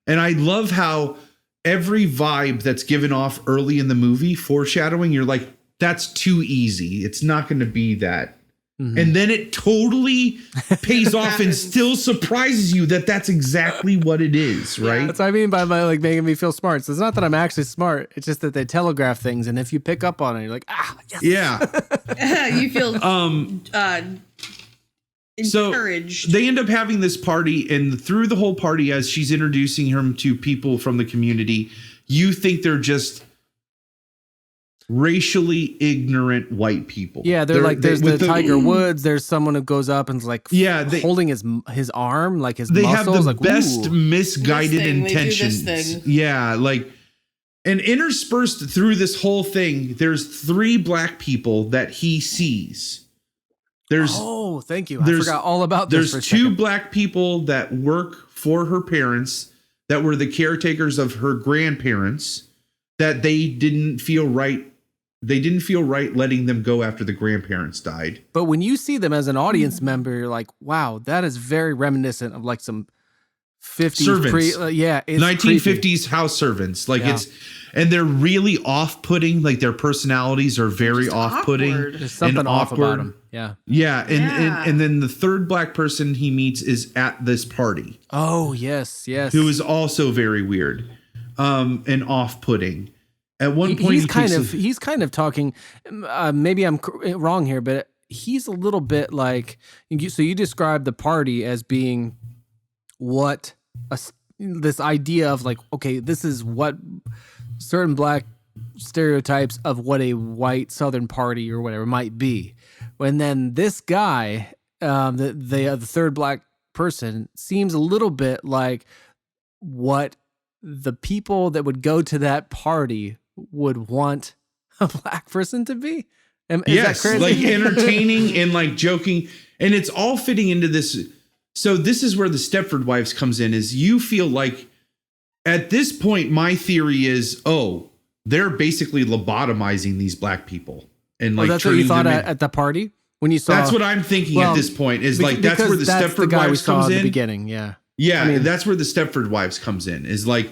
And I love how every vibe that's given off early in the movie, foreshadowing, you're like, that's too easy. It's not going to be that. Mm-hmm. And then it totally pays off and still surprises you that that's exactly what it is, right? That's what I mean by like making me feel smart. So it's not that I'm actually smart. It's just that they telegraph things. And if you pick up on it, you're like, yes. Yeah. You feel encouraged. So they end up having this party, and through the whole party, as she's introducing him to people from the community, you think they're just racially ignorant white people. Yeah, there's the Tiger Woods. There's someone who goes up and is like holding his arm, like his muscles. They have the like, best misguided intentions. Yeah, like, and interspersed through this whole thing, there's 3 black people that he sees. Thank you. I forgot all about this. There's 2 black people that work for her parents that were the caretakers of her grandparents that they didn't feel right. They didn't feel right letting them go after the grandparents died. But when you see them as an audience member, you're like, wow, that is very reminiscent of like some 50s servants. 1950s creepy. House servants. Like and they're really off-putting. Like their personalities are very off-putting. There's something off about them. Yeah. Yeah. And then the 3rd black person he meets is at this party. Oh, yes. Who is also very weird and off-putting. At one point, he's kind of talking. Maybe I'm wrong here, but he's a little bit like. So you describe the party as being what this idea of like, okay, this is what certain black stereotypes of what a white Southern party or whatever might be. And then this guy, the 3rd black person, seems a little bit like what the people that would go to that party would want a black person to be. Yes, like entertaining and like joking, and it's all fitting into this. So this is where the Stepford Wives comes in. Is you feel like at this point, my theory is, they're basically lobotomizing these black people, and like that's what you thought at the party when you saw. That's what I'm thinking at this point. Is like that's where the Stepford Wives comes in. At the beginning, yeah. Yeah, I mean, that's where the Stepford Wives comes in. Is like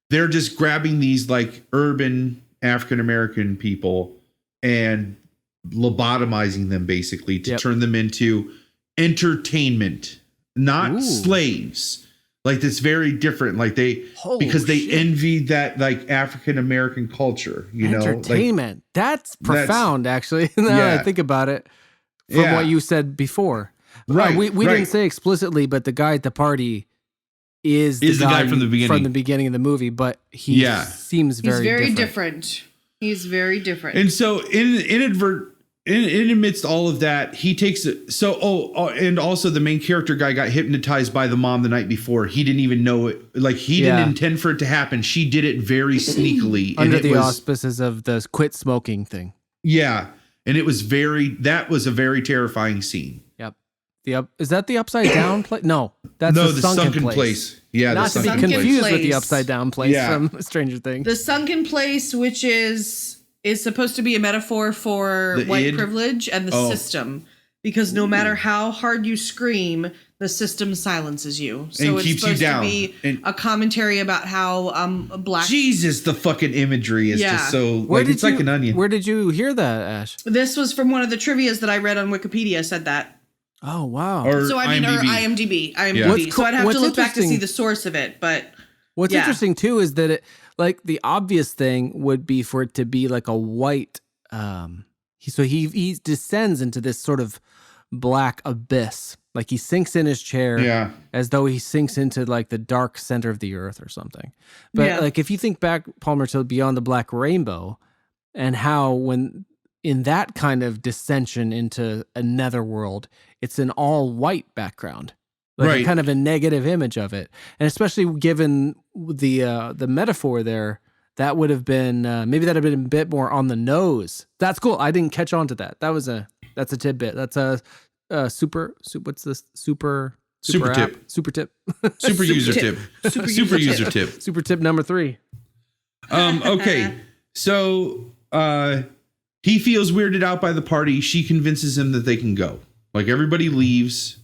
they're just grabbing these like urban African American people and lobotomizing them basically to turn them into entertainment, not slaves. Like that's very different. Like they envy that like African American culture. You know, entertainment. That's profound, actually. Now that I think about it, from what you said before. Right. We didn't say explicitly, but the guy at the party is the guy from the beginning of the movie, but he seems very different. He's very different. And so in amidst all of that, he takes it. So, and also the main character guy got hypnotized by the mom the night before. He didn't even know it. Like he didn't intend for it to happen. She did it very sneakily. Under the auspices of the quit smoking thing. Yeah. And that was a very terrifying scene. Yep. Is that the upside down place? No, that's the sunken place. Yeah. Not to be confused with the upside down place from Stranger Things. The sunken place, which is supposed to be a metaphor for white privilege and the system, because no matter how hard you scream, the system silences you. So and it's keeps supposed you down. To be a commentary about how black. Jesus, the fucking imagery is just so like it's like an onion. Where did you hear that, Ash? This was from one of the trivias that I read on Wikipedia. Said that. Oh wow! Or IMDb. Yeah. So I'd have to look back to see the source of it. But what's interesting too is that it, like, the obvious thing would be for it to be like a white. He descends into this sort of black abyss, like he sinks in his chair, as though he sinks into like the dark center of the earth or something. But like if you think back, Palmer, to Beyond the Black Rainbow, and how when in that kind of descension into a netherworld, it's an all white background, like a kind of a negative image of it. And especially given the metaphor there, that would have been, maybe that'd have been a bit more on the nose. That's cool. I didn't catch on to that. That's a tidbit. That's a what's this? Super tip. Super tip. Super user tip. Super user tip. Super tip number 3. Okay. So, He feels weirded out by the party. She convinces him that they can go. Like everybody leaves.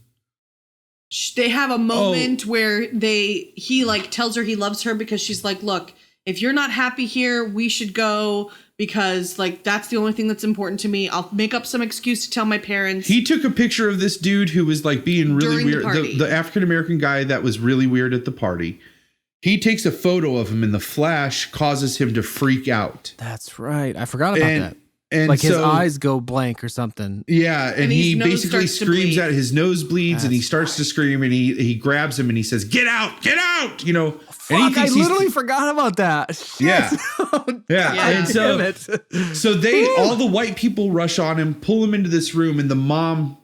They have a moment where he like tells her he loves her because she's like, look, if you're not happy here, we should go because like that's the only thing that's important to me. I'll make up some excuse to tell my parents. He took a picture of this dude who was like being really weird. The African-American guy that was really weird at the party. He takes a photo of him and the flash causes him to freak out. That's right. I forgot about that. And like his eyes go blank or something. Yeah, and he basically screams out, his nose bleeds, and he starts to scream, and he grabs him and he says, "Get out! Get out!" You know. Fuck, I literally forgot about that. Shit. Yeah. Yeah. And so all the white people rush on him, pull him into this room, and the mom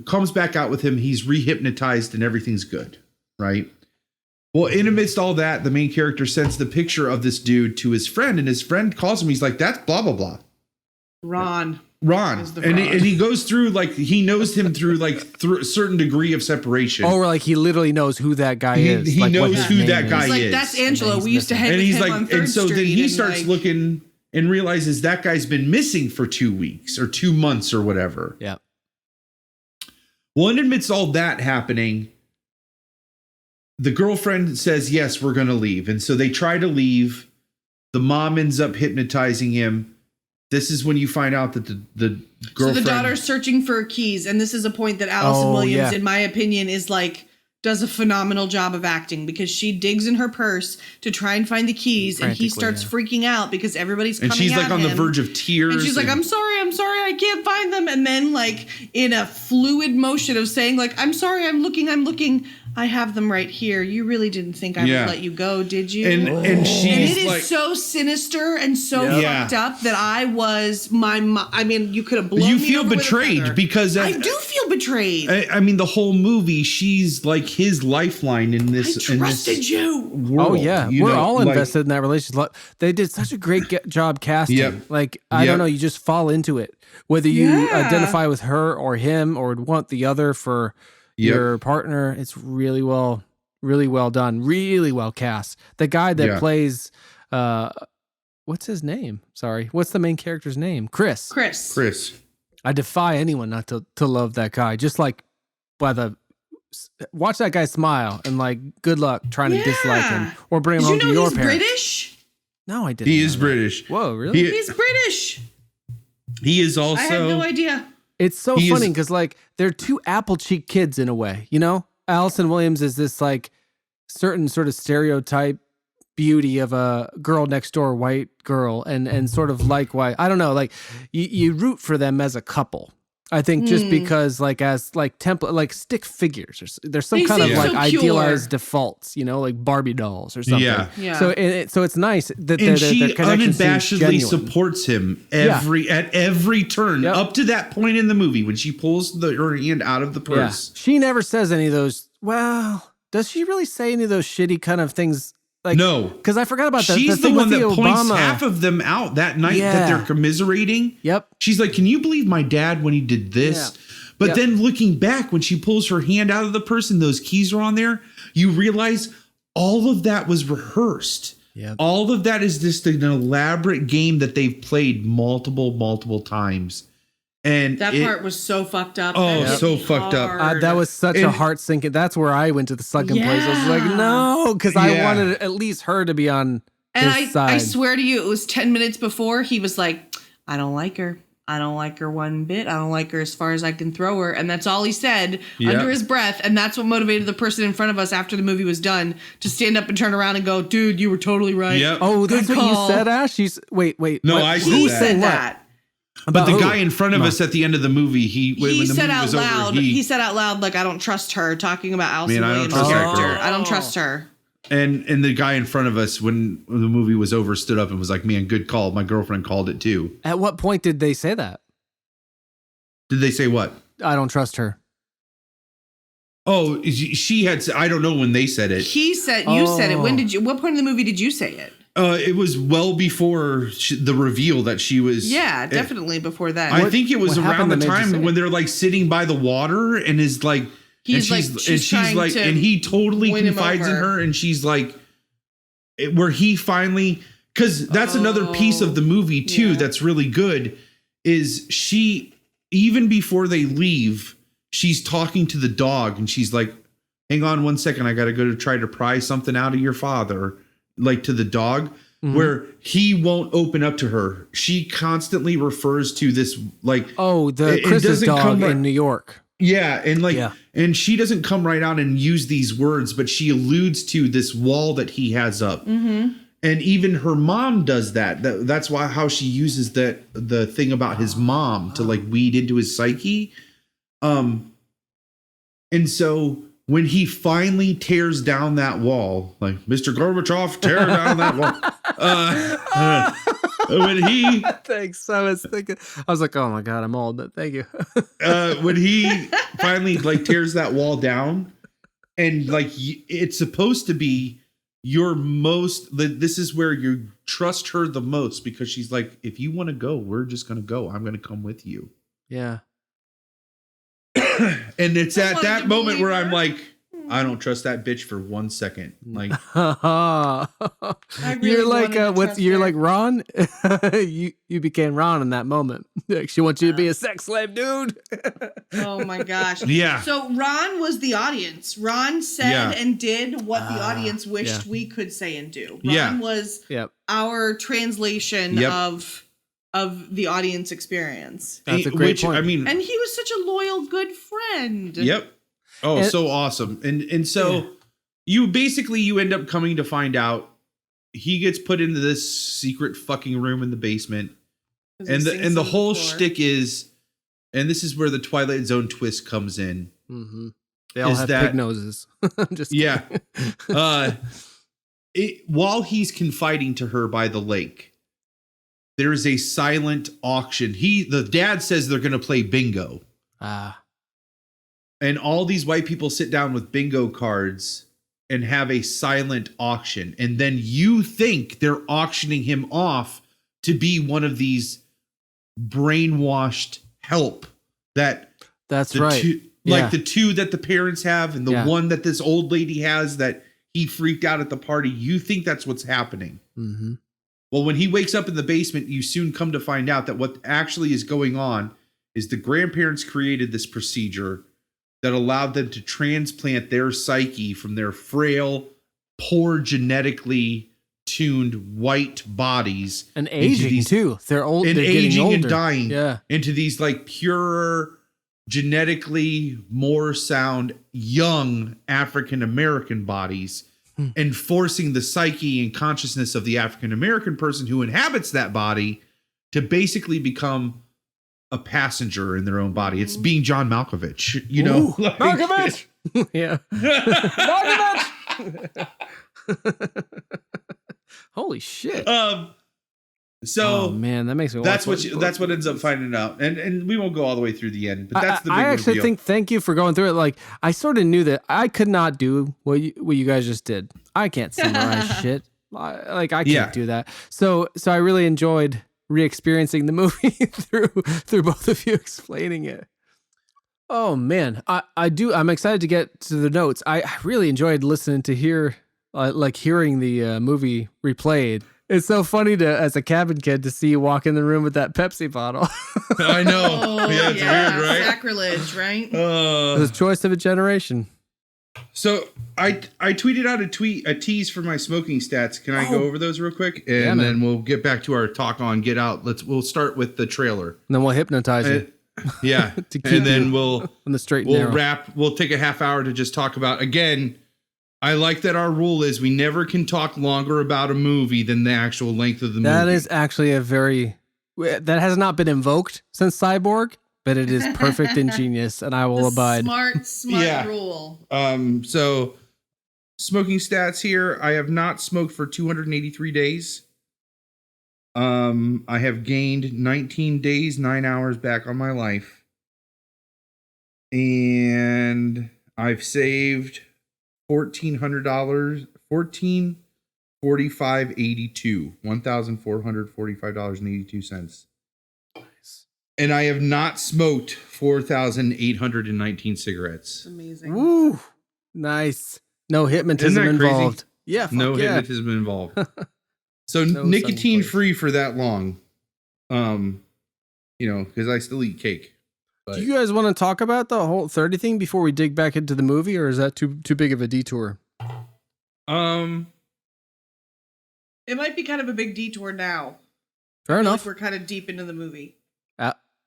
comes back out with him. He's rehypnotized and everything's good, right? Well, in amidst all that, the main character sends the picture of this dude to his friend, and his friend calls him. He's like, "That's blah blah blah." Ron. And he goes through like he knows him through a certain degree of separation. Oh, like he literally knows who that guy is. He like knows who that guy is. Like, is. That's Angelo. We used to hang with him on 3rd and so Street, then he starts looking and realizes that guy's been missing for 2 weeks or 2 months or whatever. Yeah. Well, and amidst all that happening, the girlfriend says, "Yes, we're going to leave." And so they try to leave. The mom ends up hypnotizing him. This is when you find out that the girlfriend... So the daughter's searching for keys, and this is a point that Allison Williams, in my opinion, is like, does a phenomenal job of acting because she digs in her purse to try and find the keys, and he starts freaking out because everybody's coming at him. And she's like on the verge of tears. And she's like, I'm sorry, I can't find them. And then like in a fluid motion of saying like, I'm sorry, I'm looking. I have them right here. You really didn't think I would let you go, did you? And it is so sinister and so fucked up that I mean, you could have blown me over. You feel betrayed because I do feel betrayed. I mean, the whole movie, she's like his lifeline in this. I trusted you. World, oh yeah, we're all invested in that relationship. They did such a great job casting. Yep. Like I don't know, you just fall into it, whether you identify with her or him or want the other for your partner. It's really well done, really well cast. The guy that plays, what's his name? Sorry, what's the main character's name? Chris. I defy anyone not to love that guy. Just like watch that guy smile and like good luck trying to dislike him or bring him home to your parents. British? No, I didn't. He is British. Whoa, really? He's British. He is also. I had no idea. It's so funny because like they're two apple cheek kids in a way, you know? Allison Williams is this like certain sort of stereotype beauty of a girl next door white girl and sort of likewise, I don't know, like you root for them as a couple. I think just because like as like template, like stick figures, or there's some kind of like idealized defaults, you know, like Barbie dolls or something. Yeah. So it's nice that she unabashedly supports him at every turn up to that point in the movie when she pulls her hand out of the purse. Yeah. She never says any of those. Well, does she really say any of those shitty kind of things? Like, no, because I forgot about that. She's the one that points half of them out that night that they're commiserating. Yep. She's like, "Can you believe my dad when he did this?" Yeah. But then looking back, when she pulls her hand out of the purse and those keys are on there, you realize all of that was rehearsed. Yep. All of that is just an elaborate game that they've played multiple times. And that part was so fucked up. Oh, so fucked up. That was such a heart sinking. That's where I went to the sunken place. I was like, no, because I wanted at least her to be on his side. I swear to you, it was 10 minutes before he was like, I don't like her. I don't like her one bit. I don't like her as far as I can throw her. And that's all he said under his breath. And that's what motivated the person in front of us after the movie was done to stand up and turn around and go, dude, you were totally right. Yep. Oh, that's what you said, Ash? Wait. No, I said that. But the guy in front of us at the end of the movie, he said out loud, he said out loud, like, I don't trust her, talking about Allison Williams' character. I don't trust her. And the guy in front of us, when the movie was over, stood up and was like, man, good call. My girlfriend called it too. At what point did they say that? Did they say what? I don't trust her. Oh, she had, I don't know when they said it. He said, said it. What point in the movie did you say it? It was well before the reveal that she was. Yeah, definitely before that. I think it was around the time when they're like sitting by the water and is like, she's like, and he totally confides in her, and she's like, where he finally, because that's another piece of the movie too that's really good. Is she, even before they leave, she's talking to the dog and she's like, hang on 1 second, I gotta go to try to pry something out of your father, like to the dog. Where he won't open up to her. She constantly refers to this like, the Chris's dog in New York. Yeah, and and she doesn't come right out and use these words, but she alludes to this wall that he has up. And even her mom does that. That's why how she uses the thing about his mom to like weed into his psyche. And so when he finally tears down that wall, like Mr. Gorbachev, tear down that wall. When he thanks, I was like, oh my god, I'm old, but thank you. When he finally like tears that wall down, and like it's supposed to be your most. This is where you trust her the most because she's like, if you want to go, we're just gonna go. I'm gonna come with you. Yeah. And it's at that moment where I'm like, I don't trust that bitch for 1 second. Like, you're like Ron. you became Ron in that moment. Like, she wants you to be a sex slave, dude. Oh my gosh. Yeah. So Ron was the audience. Ron said and did what the audience wished we could say and do. Ron was our translation of the audience experience. That's a great point. I mean, and he was such a loyal, good friend. Yep. Oh, so awesome. And so you end up coming to find out he gets put into this secret fucking room in the basement. And the whole shtick is, and this is where the Twilight Zone twist comes in. Mm-hmm. They all have pig noses. I'm just kidding. While he's confiding to her by the lake, there is a silent auction. The dad says they're going to play bingo. And all these white people sit down with bingo cards and have a silent auction. And then you think they're auctioning him off to be one of these brainwashed help that's right. The two that the parents have and the one that this old lady has that he freaked out at the party. You think that's what's happening. Mm-hmm. Well, when he wakes up in the basement, you soon come to find out that what actually is going on is the grandparents created this procedure that allowed them to transplant their psyche from their frail, poor, genetically tuned white bodies and aging too. They're old, and they're aging older. And dying into these like pure, genetically more sound young African American bodies. And forcing the psyche and consciousness of the African American person who inhabits that body to basically become a passenger in their own body. It's being John Malkovich, you know. Like, Malkovich! Yeah. Malkovich! Holy shit. So man, that makes me that's what ends up finding out. And we won't go all the way through the end, but that's the big I actually reveal. thank you for going through it. Like, I sort of knew that I could not do what you guys just did. I can't summarize shit. I can't do that. So I really enjoyed re-experiencing the movie through both of you explaining it. Oh man, I'm excited to get to the notes. I really enjoyed listening to hearing the movie replayed. It's so funny as a cabin kid to see you walk in the room with that Pepsi bottle. I know. Oh, it's weird, right? Sacrilege, right? It was choice of a generation. So I tweeted out a tease for my smoking stats. Can I go over those real quick? And then we'll get back to our talk on Get Out. We'll start with the trailer. And then we'll hypnotize you. Yeah. And then we'll on the straight and narrow. wrap. We'll take a half hour to just talk about, again, I like that our rule is we never can talk longer about a movie than the actual length of the movie. That is actually that has not been invoked since Cyborg, but it is perfect and genius, and I will abide. Smart rule. So smoking stats here. I have not smoked for 283 days. I have gained 19 days, 9 hours back on my life. And I've saved $1,400, $1,445.82, $1,445.82. Nice. And I have not smoked 4,819 cigarettes. Amazing. Woo! Nice. No hypnotism involved. Yeah. No hypnotism involved. So No nicotine sunplace. free for that long. Because I still eat cake. But Do you guys want to talk about the whole 30 thing before we dig back into the movie, or is that too big of a detour? It might be kind of a big detour now. Fair I feel enough. like we're kind of deep into the movie.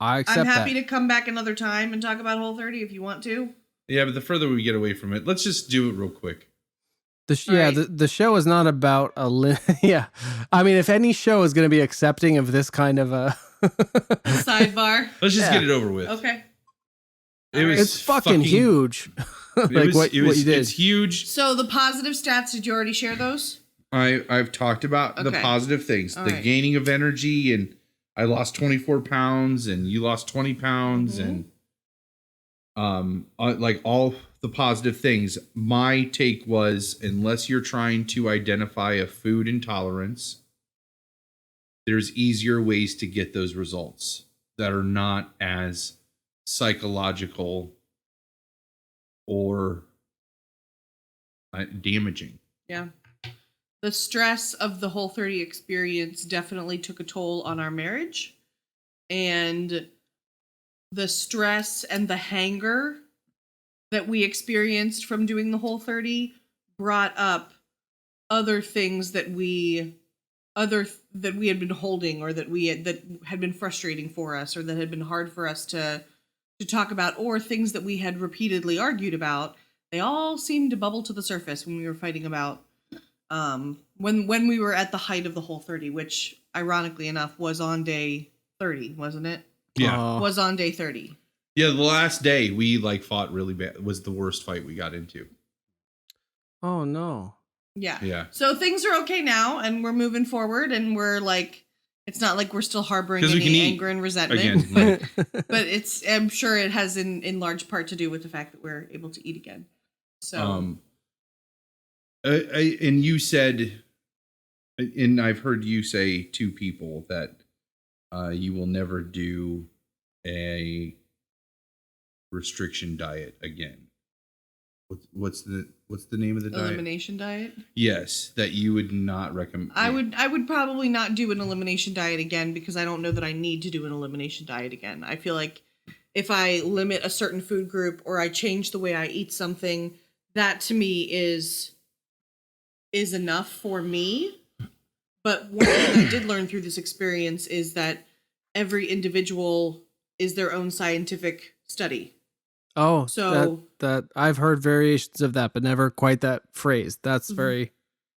I accept I'm happy that. to come back another time and talk about Whole30 if you want to. yeah, but the further we get away from it, let's just do it real quick. Right. The show is not about yeah. I mean, if any show is going to be accepting of this kind of a Sidebar. Let's just Yeah. get it over with. Okay. It was it's fucking huge. It like was, what you did. It's huge. So the positive stats, did you already share those? I've talked about the Okay. positive things, All the right. gaining of energy, and I lost 24 pounds, and you lost 20 pounds, Mhm. and like all the positive things. My take was, unless you're trying to identify a food intolerance, there's easier ways to get those results that are not as psychological or damaging. Yeah. The stress of the Whole30 experience definitely took a toll on our marriage. And the stress and the hanger that we experienced from doing the Whole30 brought up other things that we had been holding, or that had been frustrating for us, or that had been hard for us to talk about, or things that we had repeatedly argued about. They all seemed to bubble to the surface when we were fighting about when we were at the height of the Whole30, which ironically enough was on day 30, wasn't it? Yeah. Was on day 30. Yeah, the last day we fought really bad. It was the worst fight we got into. Oh no. Yeah. Yeah. So things are okay now, and we're moving forward, and we're like, it's not like we're still harboring 'Cause we can any eat anger and resentment. Again, But I'm sure it has in large part to do with the fact that we're able to eat again. So and you said, and I've heard you say to people that you will never do a restriction diet again. What's the name of the diet? elimination diet. Yes, that you would not recommend. I would probably not do an elimination diet again, because I don't know that I need to do an elimination diet again. I feel like if I limit a certain food group, or I change the way I eat something, that to me is enough for me. But one thing I did learn through this experience is that every individual is their own scientific study. Oh, So- that I've heard variations of that, but never quite that phrase. That's very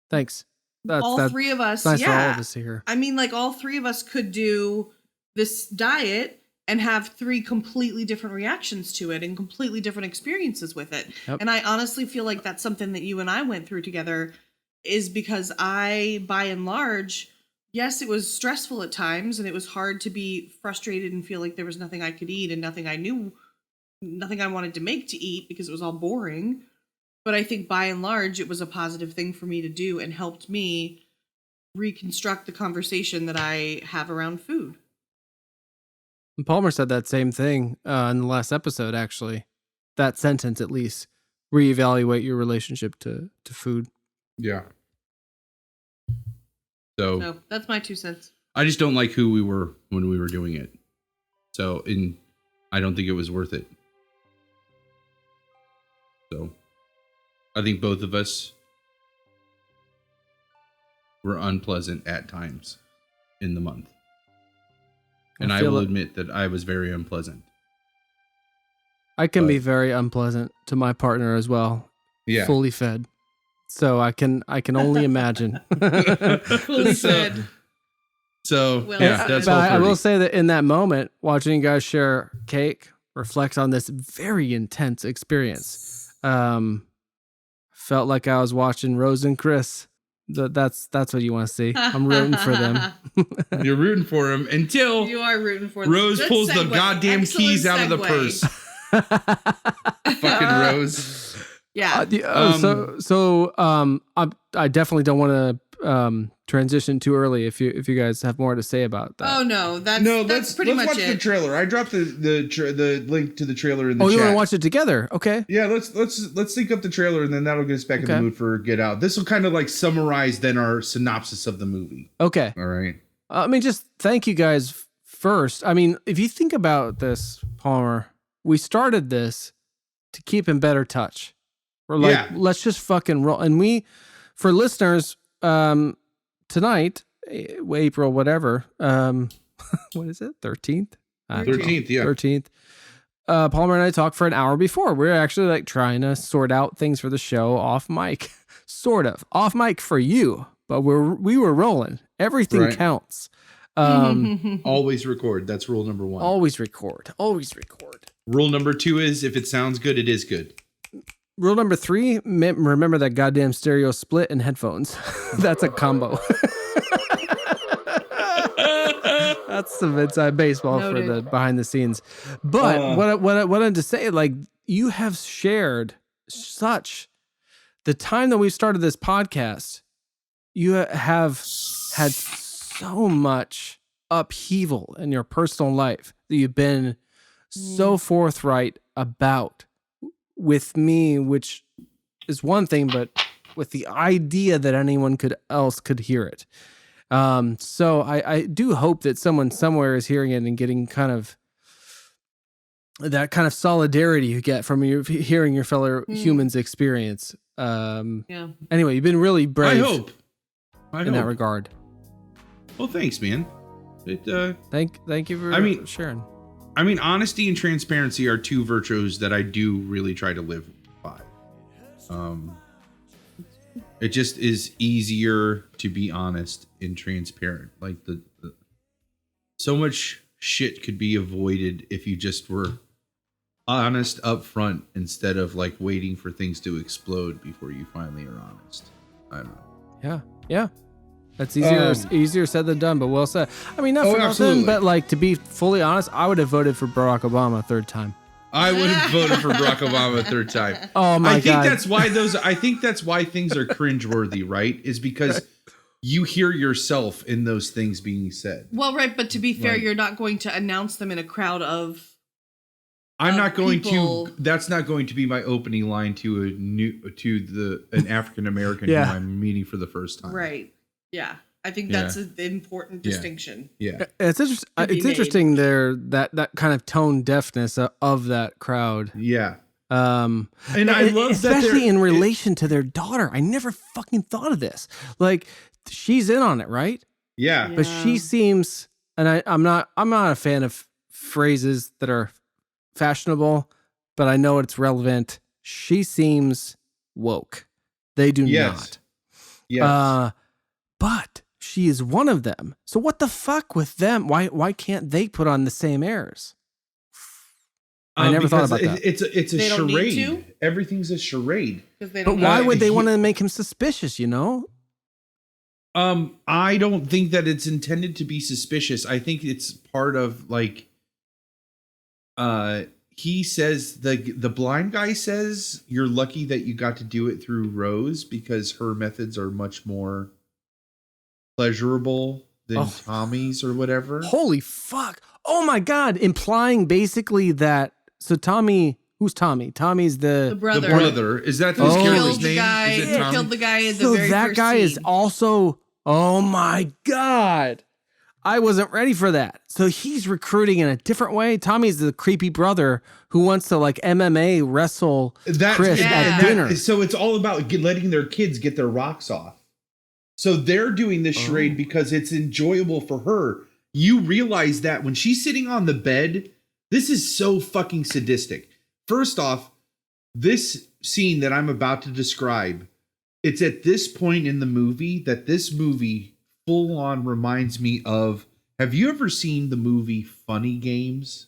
thanks. All three of us, nice for all yeah. of us here. I mean, like, all three of us could do this diet and have three completely different reactions to it and completely different experiences with it. Yep. And I honestly feel like that's something that you and I went through together, is because I, by and large, yes, it was stressful at times, and it was hard to be frustrated and feel like there was nothing I could eat and nothing I wanted to make to eat because it was all boring. But I think by and large, it was a positive thing for me to do, and helped me reconstruct the conversation that I have around food. And Palmer said that same thing in the last episode, actually. That sentence, at least. Reevaluate your relationship to food. Yeah. So So that's my 2 cents. I just don't like who we were when we were doing it. So I don't think it was worth it. So I think both of us were unpleasant at times in the month. And I feel will it. admit that I was very unpleasant. I can be But- very unpleasant to my partner as well. Yeah. Fully fed. So I can only imagine. Fully So- fed. So Well yeah, said. that's But all I will 30. say that in that moment, watching you guys share cake reflects on this very intense experience. Felt like I was watching Rose and Chris. That's what you want to see. I'm rooting for them. You're rooting for him until You are rooting for them. Rose Good pulls the segue. goddamn Excellent keys out of the segue. purse. Fucking Rose. Yeah. I definitely don't want transition too early if you guys have more to say about that. Oh no, that's pretty let's much watch it. the trailer. I dropped the link to the trailer in the Oh, chat. you want to watch it together? Okay. Yeah, let's sync up the trailer, and then that'll get us back in the Okay. mood for Get Out. This will kind of like summarize then our synopsis of the movie. Okay. All right. I mean, just thank you guys first. I mean, if you think about this, Palmer, we started this to keep in better touch. We're like, Yeah. let's just fucking roll. And we, for listeners, tonight, April, whatever, what is it? 13th? 13th, yeah. 13th. Palmer and I talked for an hour before. We're actually like trying to sort out things for the show off mic, sort of off mic for you, but we were rolling. Everything Right. counts. Always record. That's rule number 1. Always record. Always record. Rule number 2 is if it sounds good, it is good. Rule number 3, remember that goddamn stereo split and headphones. That's a combo. That's some inside baseball Noted. for the behind the scenes. But what I wanted to say, like, you have shared such the time that we've started this podcast, you have had so much upheaval in your personal life that you've been so forthright about with me, which is one thing, but with the idea that anyone else could hear it. So I do hope that someone somewhere is hearing it and getting kind of that kind of solidarity you get from hearing your fellow humans experience. Yeah. Anyway, you've been really brave. I hope. In that regard. Well, thanks, man. Thank you for sharing. I mean, honesty and transparency are two virtues that I do really try to live by. It just is easier to be honest and transparent. Like so much shit could be avoided if you just were honest up front instead of like waiting for things to explode before you finally are honest. I don't know. Yeah. That's easier said than done, but well said. I mean, not for nothing, absolutely. but like to be fully honest, I would have voted for Barack Obama a third time. I would have voted for Barack Obama a third time. Oh my God. I think that's why things are cringeworthy, right? Is because you hear yourself in those things being said. Well, right, but to be fair, Right. you're not going to announce them in a crowd of. I'm not going people- to. That's not going to be my opening line to an African American Yeah. who I'm meeting for the first time. Right. Yeah. I think Yeah. that's an important distinction. Yeah. It's interesting. To be It's made. interesting there that kind of tone deafness of that crowd. Yeah. And I love that especially in relation to their daughter. I never fucking thought of this. Like she's in on it, right? Yeah. But she seems, and I'm not a fan of phrases that are fashionable, but I know it's relevant. She seems woke. They do Yes. not. Yes. But she is one of them. So what the fuck with them? Why can't they put on the same airs? I never thought about that. It's a They don't need charade. to? Everything's a charade. 'Cause they But don't why know. would they want to make him suspicious, you know? I don't think that it's intended to be suspicious. I think it's part of like he says the blind guy says you're lucky that you got to do it through Rose because her methods are much more pleasurable than Tommy's or whatever. Holy fuck. Oh my God. Implying basically that, so Tommy, who's Tommy? Tommy's The The brother. brother. Is that Oh. his Killed character's the name? guy. Is it He Tommy? killed the guy in the so very that first guy is scene. also, oh my God. I wasn't ready for that. So he's recruiting in a different way. Tommy's the creepy brother who wants to like MMA wrestle Chris at dinner. So it's all about letting their kids get their rocks off. So they're doing this charade because it's enjoyable for her. You realize that when she's sitting on the bed, this is so fucking sadistic. First off, this scene that I'm about to describe, it's at this point in the movie that this movie full on reminds me of, have you ever seen the movie Funny Games?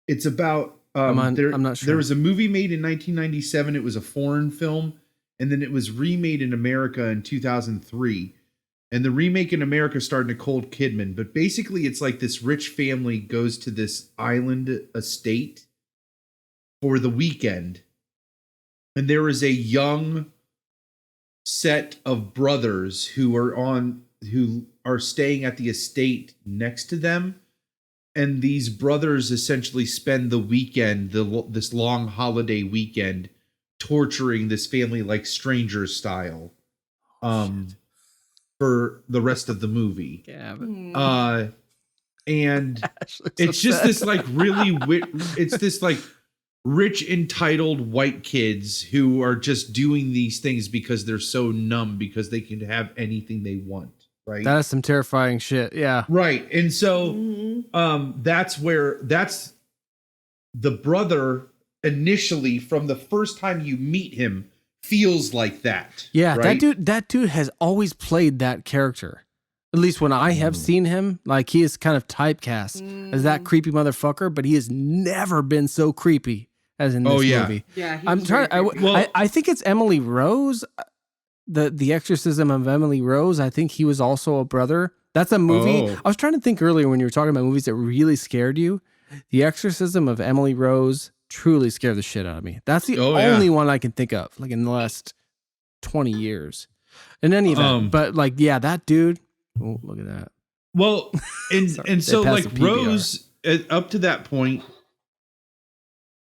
It's about I'm not sure. There was a movie made in 1997. It was a foreign film, and then it was remade in America in 2003. And the remake in America starred Nicole Kidman. But basically, it's like this rich family goes to this island estate for the weekend, and there is a young set of brothers who are staying at the estate next to them, and these brothers essentially spend the weekend, this long holiday weekend, torturing this family like Stranger style, for the rest of the movie. Yeah. And it's just this like really it's this like rich entitled white kids who are just doing these things because they're so numb because they can have anything they want, right? That is some terrifying shit. Yeah. Right. And so that's the brother initially, from the first time you meet him, feels like that. Yeah, right? that dude has always played that character. At least when I have seen him, like he is kind of typecast as that creepy motherfucker, but he has never been so creepy as in this movie. Yeah, I'm trying. I think it's Emily Rose, the Exorcism of Emily Rose. I think he was also a brother. That's a movie. I was trying to think earlier when you were talking about movies that really scared you. The Exorcism of Emily Rose truly scared the shit out of me. That's the only one I can think of, like in the last 20 years. In any event, but like, yeah, that dude. Oh, look at that. Well, and so like Rose, up to that point,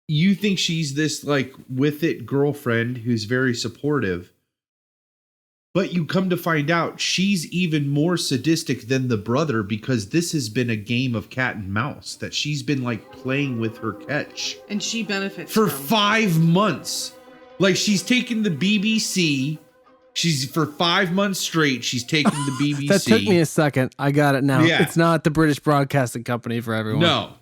you think she's this like with it girlfriend who's very supportive, but you come to find out she's even more sadistic than the brother, because this has been a game of cat and mouse that she's been like playing with her catch, and she benefits for from. 5 months. Like she's taken the BBC. She's for 5 months straight. She's taken the BBC. That took me a second. I got it now. Yeah. It's not the British Broadcasting Company for everyone. No.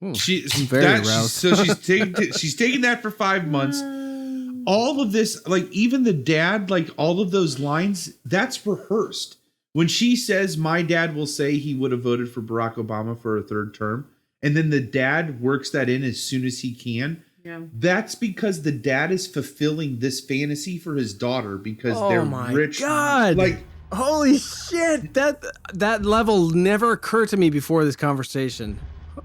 I'm She's very aroused. So she's taken that for 5 months. All of this, like even the dad, like all of those lines, that's rehearsed. When she says, "My dad will say he would have voted for Barack Obama for a third term," and then the dad works that in as soon as he can. Yeah. That's because the dad is fulfilling this fantasy for his daughter because they're rich. God. Like, holy shit. That level never occurred to me before this conversation.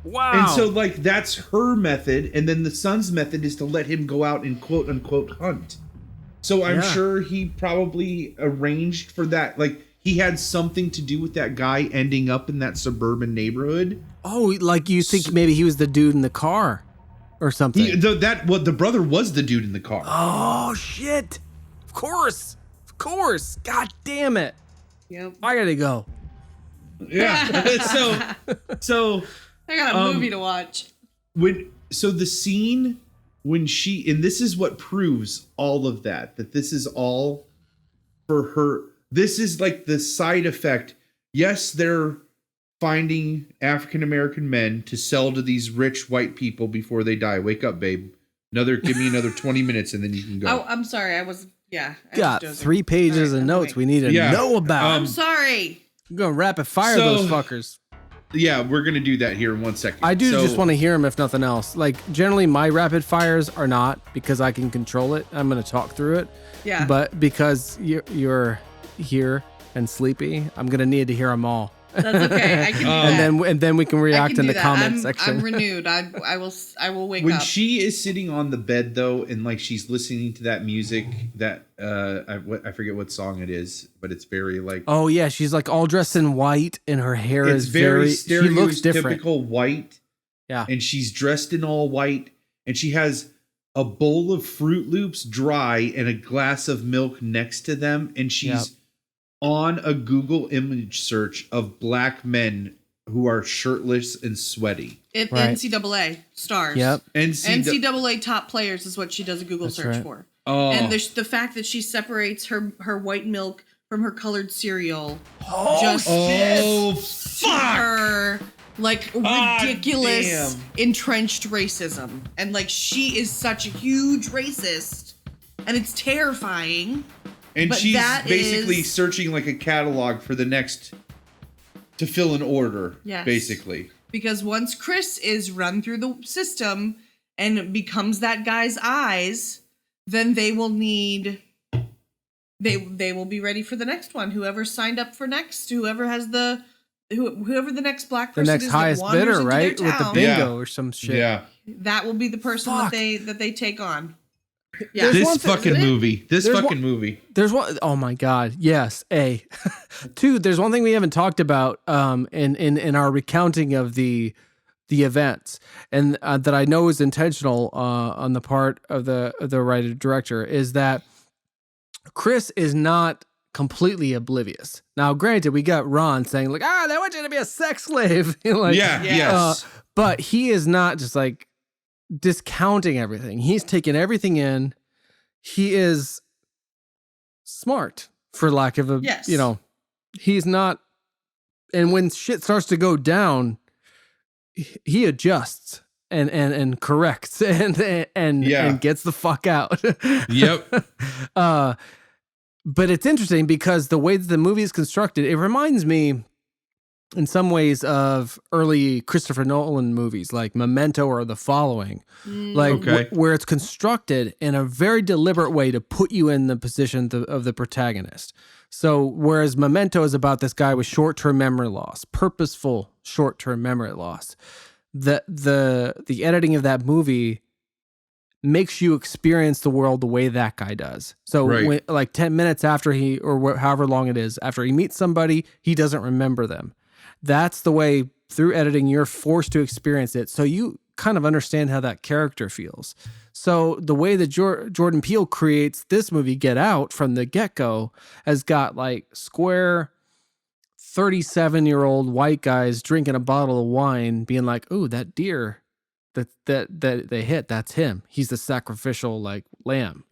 Wow. and so like that's her method, and then the son's method is to let him go out and quote unquote hunt. So I'm sure he probably arranged for that. Like he had something to do with that guy ending up in that suburban neighborhood. Oh, like you think maybe he was the dude in the car or something. The brother was the dude in the car. Oh shit. Of course. God damn it. Yep. I gotta go. Yeah. so I got a movie to watch. So the scene when and this is what proves all of that this is all for her. This is like the side effect. Yes, they're finding African American men to sell to these rich white people before they die. Wake up, babe. Give me another 20 minutes and then you can go. Oh, I'm sorry. I was got 3 pages of notes we need to know about. I'm sorry. I'm gonna rapid fire those fuckers. Yeah, we're gonna do that here in 1 second. I do just want to hear them, if nothing else. Like generally, my rapid fires are not because I can control it. I'm gonna talk through it. Yeah. But because you're here and sleepy, I'm gonna need to hear them all. That's okay. I can do that. And then we can react in the comment section. I'm renewed. I will wake when up. she is sitting on the bed though, and like she's listening to that music that I forget what song it is, but it's very like, oh yeah, she's like all dressed in white and her hair it's is very she looks different. White. Yeah. And she's dressed in all white, and she has a bowl of Fruit Loops dry and a glass of milk next to them, and she's on a Google image search of black men who are shirtless and sweaty. NCAA stars. Yep. NCAA top players is what she does a Google search for. Oh. And the fact that she separates her white milk from her colored cereal. Fuck! Her like ridiculous entrenched racism. And like she is such a huge racist, and it's terrifying. And she's basically searching like a catalog for the next to fill an order. Yes. Basically. Because once Chris is run through the system and becomes that guy's eyes, then they will need they will be ready for the next one. Whoever signed up for next, whoever the next black person the next is highest that bidder, right? With the bingo or some shit. Yeah. That will be the person that they take on. Yeah. This one thing- fucking isn't it? movie. This There's fucking one- movie. There's one oh my God. Yes. A. Two, there's one thing we haven't talked about in our recounting of the events, and that I know is intentional on the part of the writer director, is that Chris is not completely oblivious. Now, granted, we got Ron saying like, they want you to be a sex slave. Like, Yeah, Yeah. yes. but he is not just like discounting everything. He's taking everything in. He is smart, for lack of a, Yes. he's not. And when shit starts to go down, he adjusts and corrects and Yeah. gets the fuck out. Yep. But it's interesting because the way that the movie is constructed, it reminds me in some ways of early Christopher Nolan movies like Memento or The Following, like Okay. where it's constructed in a very deliberate way to put you in the position of the protagonist. So whereas Memento is about this guy with short-term memory loss, purposeful short-term memory loss, the editing of that movie makes you experience the world the way that guy does. So Right. when, like 10 minutes after however long it is, after he meets somebody, he doesn't remember them. That's the way through editing, you're forced to experience it. So you kind of understand how that character feels. So the way that Jordan Peele creates this movie, Get Out, from the get-go, has got like square 37-year-old white guys drinking a bottle of wine being like, "Oh, that deer that they hit, that's him. He's the sacrificial like lamb,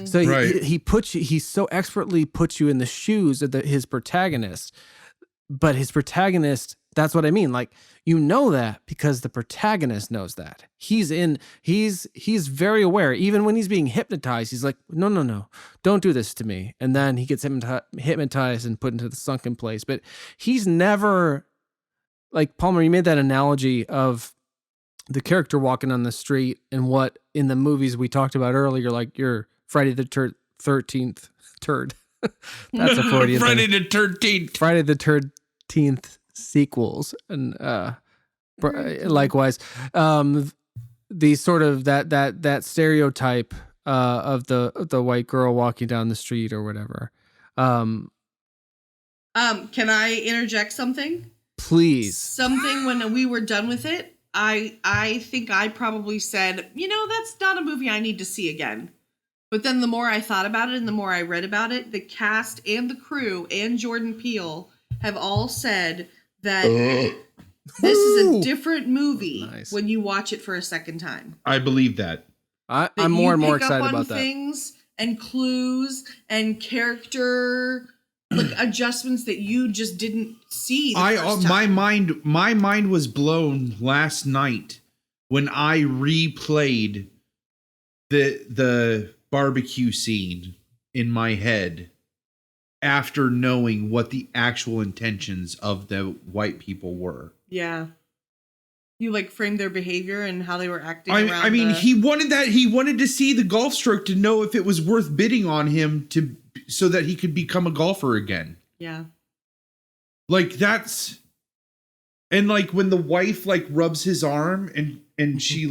So Right. he so expertly puts you in the shoes of his protagonist. But his protagonist, that's what I mean. Like, that because the protagonist knows that. He's very aware. Even when he's being hypnotized, he's like, no, don't do this to me. And then he gets hypnotized and put into the sunken place. But he's never, like, Palmer, you made that analogy of the character walking on the street and what in the movies we talked about earlier, like your Friday the 13th turd. That's a Freudian Friday thing. the 13th. Friday the 13th sequels, and likewise, the sort of that stereotype of the white girl walking down the street or whatever. Can I interject something? Please. Something when we were done with it, I think I probably said, that's not a movie I need to see again. But then the more I thought about it and the more I read about it, the cast and the crew and Jordan Peele have all said that this is a different movie when you watch it for a second time. I believe that. I'm more and more excited about that. Things and clues and character adjustments that you just didn't see. My mind was blown last night when I replayed the barbecue scene in my head after knowing what the actual intentions of the white people were. Yeah. You framed their behavior and how they were acting. I mean, he wanted that. He wanted to see the golf stroke to know if it was worth bidding on him so that he could become a golfer again. Yeah. That's, and when the wife rubs his arm and she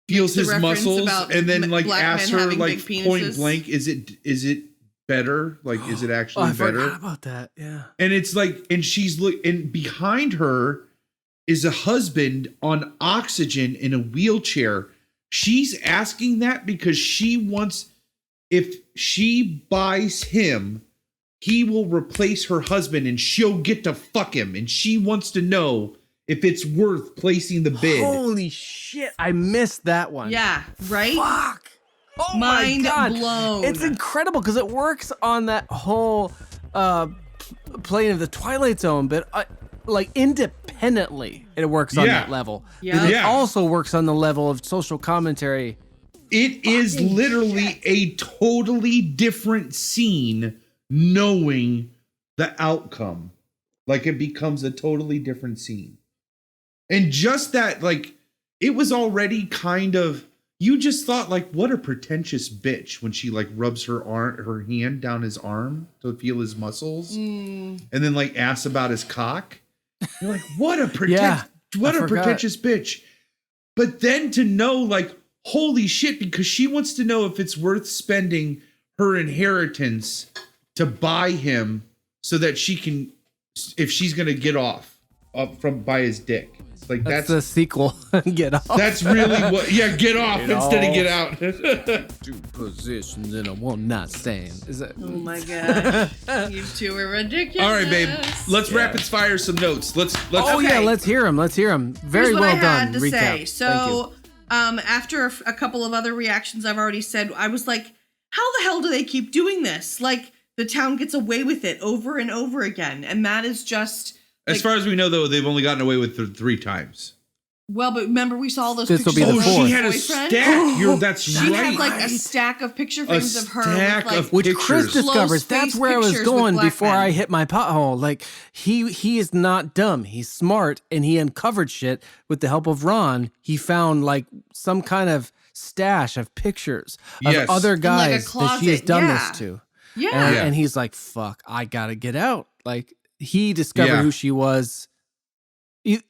feels his muscles and then asks her point blank, is it better? Is it actually better? I forgot about that. Yeah. And it's and she's and behind her is a husband on oxygen in a wheelchair. She's asking that because she wants, if she buys him, he will replace her husband and she'll get to fuck him. And she wants to know if it's worth placing the bid. Holy shit. I missed that one. Yeah. Right? Fuck. Oh Mind my God. blown. It's incredible because it works on that whole plane of the Twilight Zone, but independently, it works on that level. Yeah. But it also works on the level of social commentary. It is literally a totally different scene knowing the outcome. It becomes a totally different scene. And just that, it was already kind of, you just thought, what a pretentious bitch when she, rubs her hand down his arm to feel his muscles. And then, asks about his cock. You're like, what a pretentious bitch. But then to know, holy shit, because she wants to know if it's worth spending her inheritance to buy him so that she can, if she's going to get off from by his dick. Like That's the sequel. Get off. That's really what. Yeah, get off instead of get out. Two positions in a one night stand. Is that? Oh my god, you two are ridiculous. All right, babe. Let's rapid fire some notes. Let's. Oh Okay. yeah, let's hear him. Let's hear him. Very Here's what well I done. had to Recap. say. Thank you. So, after a couple of other reactions I've already said, I was like, how the hell do they keep doing this? Like, the town gets away with it over and over again, and that is just. As far as we know, though, they've only gotten away with it 3 times. Well, but remember we saw those This will pictures be the of fourth. her She had a boyfriend? stack. That's She right. had like a stack of picture frames of her stack with, like, of Which pictures. Chris discovers. Close-face That's where I was pictures with going black before men. I hit my pothole. Like he is not dumb. He's smart, and he uncovered shit with the help of Ron. He found like some kind of stash of pictures of Yes. other In, like, a guys that she has closet, done yeah. this to. Yeah. And, Yeah. and he's like, "Fuck, I gotta get out." Like he discovered Yeah. who she was.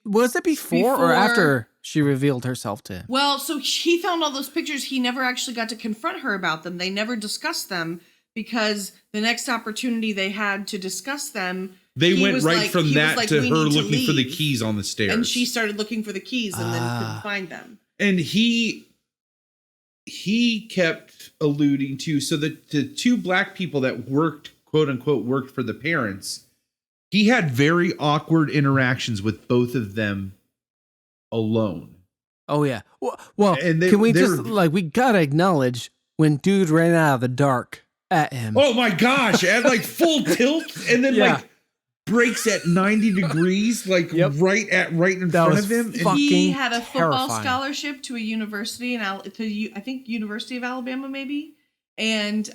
Was it before or after she revealed herself to him? Well, so he found all those pictures. He never actually got to confront her about them. They never discussed them because the next opportunity they had to discuss them, They he went was right like- from he was that like, to "We her need to looking for the leave." keys on the stairs. and she started looking for the keys and then couldn't find them. And he kept alluding to, so that the 2 black people that worked, quote unquote, worked for the parents, he had very awkward interactions with both of them alone. Oh yeah. Well, And can we they just were- we gotta acknowledge when dude ran out of the dark at him. Oh my gosh, at like full tilt, and then Yeah. like breaks at 90 degrees, like Yep. right in That front was of him. And fucking He had a football terrifying. scholarship to a university I think University of Alabama maybe, and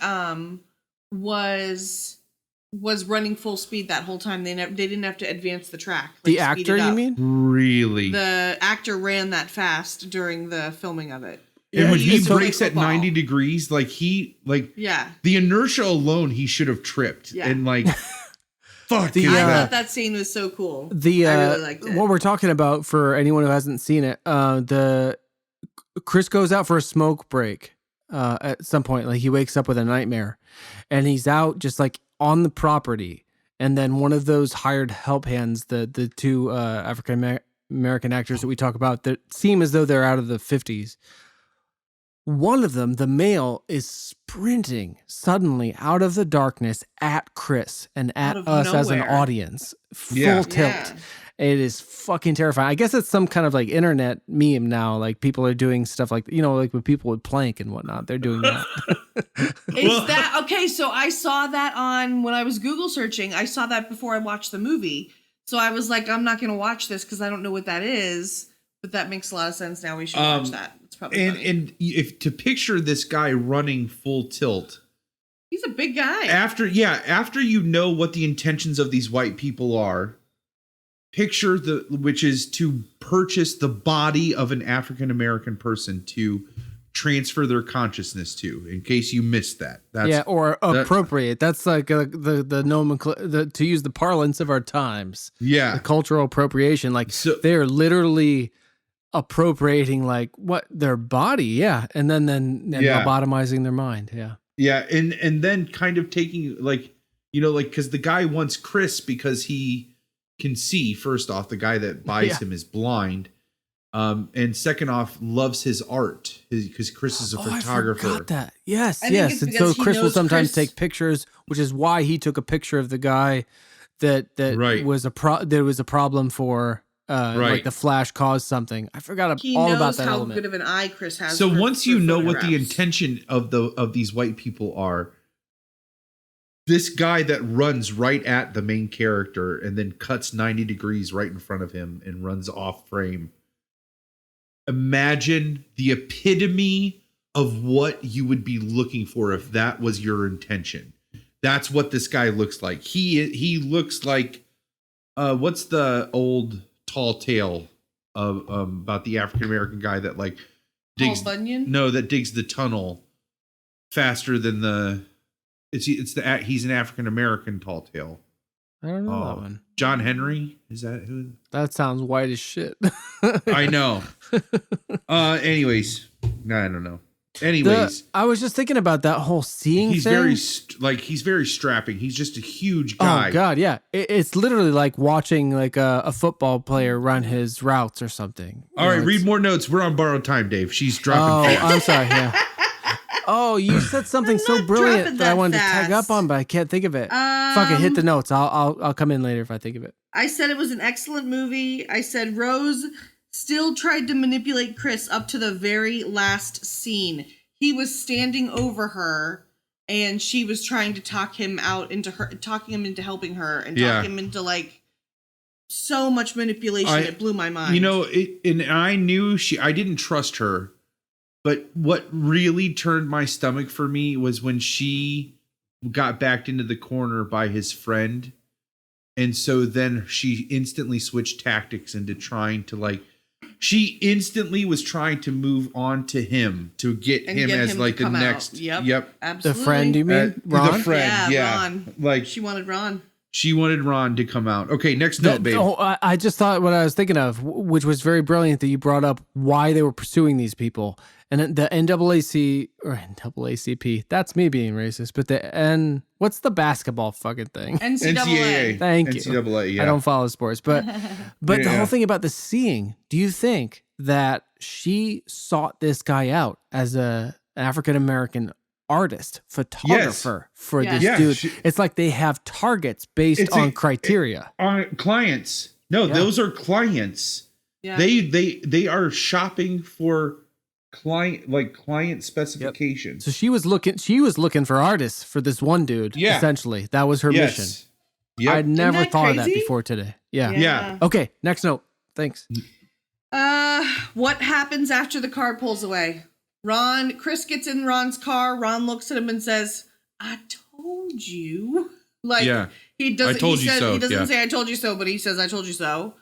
was running full speed that whole time. They didn't have to advance the track. The like, speed actor, it you up. mean? really. The actor ran that fast during the filming of it. And when he used to play breaks at football. 90 degrees, like Yeah. the inertia alone, he should have tripped. Yeah. And like, fuck. The, is I that? thought that scene was so cool. The I really liked it. what we're talking about for anyone who hasn't seen it, the Chris goes out for a smoke break at some point. Like he wakes up with a nightmare, and he's out just like on the property, and then one of those hired help hands, the 2 African American actors that we talk about that seem as though they're out of the 50s. One of them, the male, is sprinting suddenly out of the darkness at Chris and at Out of us as an nowhere. audience. Full Yeah. tilt. Yeah. It is fucking terrifying. I guess it's some kind of like internet meme now. Like people are doing stuff like, like with people with plank and whatnot. They're doing that. Is that okay? So I saw that when I was Google searching. I saw that before I watched the movie. So I was like, I'm not going to watch this because I don't know what that is. But that makes a lot of sense now. We should watch that. It's probably funny. And if to picture this guy running full tilt He's a big guy. after you know what the intentions of these white people are, picture which is to purchase the body of an African American person to transfer their consciousness to, in case you missed that. That's or appropriate. That's like the nomenclature, to use the parlance of our times. yeah. The cultural appropriation. Like So- they're literally appropriating like what their body. Yeah. And then Yeah. lobotomizing their mind. Yeah. Yeah, and then kind of taking because the guy wants Chris because he can see. First off, the guy that buys him is blind, and second off, loves his art because Chris is a photographer. I forgot that. Yes, I think yes. it's And because so he Chris will knows sometimes Chris- take pictures, which is why he took a picture of the guy that Right. was there was a problem for. Like Right. the flash caused something. I forgot he all knows about that how element. good of an eye Chris has. So for- once for you know what the photographs. intention of these white people are, this guy that runs right at the main character and then cuts 90 degrees right in front of him and runs off frame. Imagine the epitome of what you would be looking for if that was your intention. That's what this guy looks like. He looks like what's the old tall tale of about the African American guy that like digs Paul Bunyan? that digs the tunnel faster than he's an African American tall tale. I don't know that one. John Henry, is that who? That sounds white as shit. I know. Anyways, I don't know. Anyways, I was just thinking about that whole seeing he's thing. he's very strapping. He's just a huge guy. Oh God, yeah. It's literally like watching like a football player run his routes or something. All right, read more notes. We're on borrowed time, Dave. She's dropping. Oh, I'm sorry. Yeah. Oh, you said something so brilliant that I wanted to tag up on, but I can't think of it. Fuck it, hit the notes. I'll come in later if I think of it. I said it was an excellent movie. I said Rose still tried to manipulate Chris up to the very last scene. He was standing over her, and she was trying to talk him into helping her, and talk him into like so much manipulation. It blew my mind. You know, and I knew I didn't trust her, but what really turned my stomach for me was when she got backed into the corner by his friend, and so then she instantly switched tactics into trying to she instantly was trying to move on to him to get him as like the next. Yep. Absolutely. The friend, you mean? Ron? The friend, yeah. Ron. Like she wanted Ron. She wanted Ron to come out. Okay, next note, babe. Oh, I just thought what I was thinking of, which was very brilliant that you brought up why they were pursuing these people. And the NAACP, that's me being racist, but what's the basketball fucking thing? NCAA. Thank you. NCAA, yeah. I don't follow sports, but the whole thing about the seeing, do you think that she sought this guy out as an African-American artist, photographer for this dude? It's like they have targets based on criteria. On clients. No, those are clients. Yeah. They are shopping for client specifications. So she was looking for artists for this one dude. Yeah. Essentially, that was her mission. Yep. I'd never thought of that before today. Yeah. Okay, next note. Thanks. What happens after the car pulls away? Chris gets in Ron's car. Ron looks at him and says, "I told you." He doesn't. He doesn't say "I told you so," but he says "I told you so,"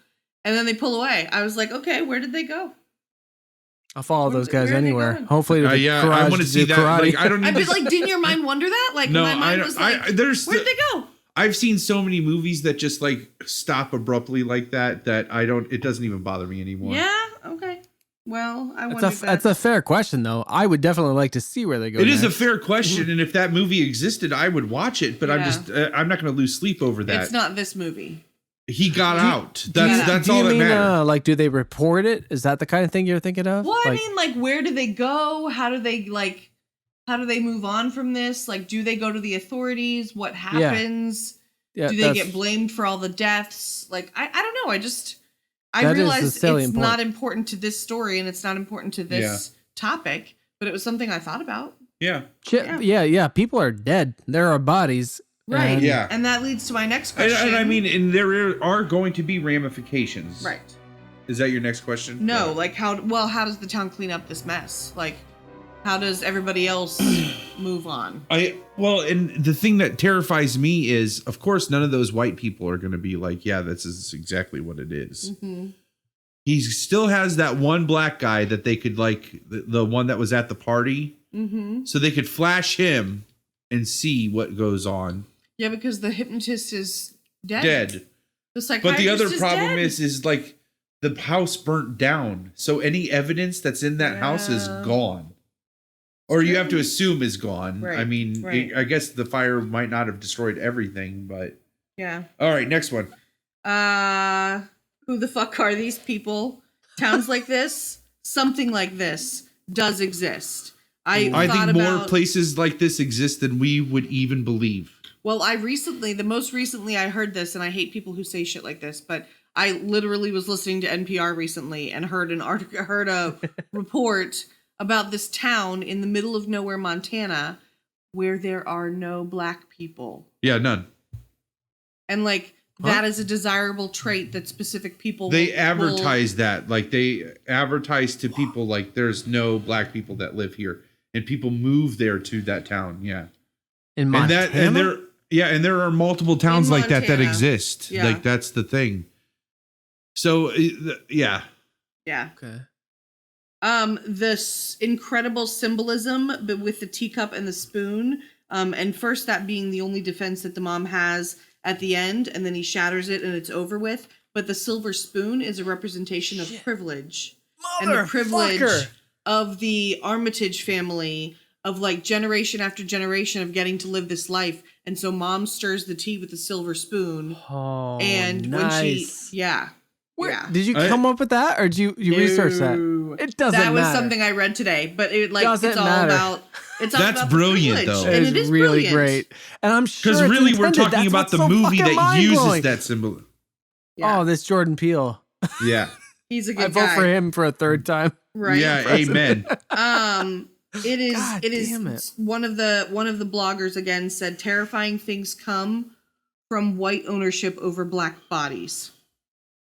and then they pull away. I was like, "Okay, where did they go?" I'll follow those guys anywhere. Hopefully, I want to see that. Karate. I don't need. Didn't your mind wonder that? No, my mind was like, where did they go? I've seen so many movies that just stop abruptly like that it doesn't even bother me anymore. Yeah. Okay. Well, that's a fair question, though. I would definitely like to see where they go. It is a fair question, and if that movie existed, I would watch it. But I'm not going to lose sleep over that. It's not this movie. He got out. That's all that matters. Do they report it? Is that the kind of thing you're thinking of? Well, I mean, where do they go? How do they move on from this? Do they go to the authorities? What happens? Do they get blamed for all the deaths? I don't know. I realized it's not important to this story and it's not important to this topic, but it was something I thought about. Yeah. Yeah. People are dead. There are bodies. Right. And that leads to my next question. And there are going to be ramifications. Right. Is that your next question? No, how does the town clean up this mess? How does everybody else move on? And the thing that terrifies me is, of course, none of those white people are going to be like, yeah, this is exactly what it is. Mm-hmm. He still has that one black guy that they could the one that was at the party. Mm-hmm. So they could flash him and see what goes on. Yeah, because the hypnotist is dead. The psychiatrist but the other problem is the house burnt down. So any evidence that's in that house is gone. Or you have to assume is gone. Right. I mean, I guess the fire might not have destroyed everything, but... Yeah. All right, next one. Who the fuck are these people? Towns like this, something like this does exist. I think more places like this exist than we would even believe. Well, the most recently I heard this, and I hate people who say shit like this, but I literally was listening to NPR recently and heard a report about this town in the middle of nowhere, Montana, where there are no black people. Yeah, none. And that is a desirable trait that specific people they advertise that. They advertise to people there's no black people that live here. And people move there to that town. Yeah. In Montana? And there are multiple towns like that exist. Yeah. That's the thing. So, yeah. Yeah. Okay. This incredible symbolism, but with the teacup and the spoon. And first that being the only defense that the mom has at the end, and then he shatters it and it's over with. But the silver spoon is a representation of privilege. And the privilege of the Armitage family, of like generation after generation of getting to live this life. And so mom stirs the tea with the silver spoon. Oh, and nice. when she, Did you come up with that, or did you research that? It doesn't matter. That was something I read today, but it like Doesn't it's all matter. about. It's all That's about brilliant, the privilege, though. and It it is really brilliant. great, and I'm sure Because it's really, we're intended. talking That's about what's the so movie fucking that uses mind-blowing. that symbol. Yeah. Oh, this Jordan Peele. Yeah. He's a good I vote guy, for him for a third time. right? Yeah. Amen. It is. God it is damn it. one of the bloggers again said terrifying things come from white ownership over black bodies,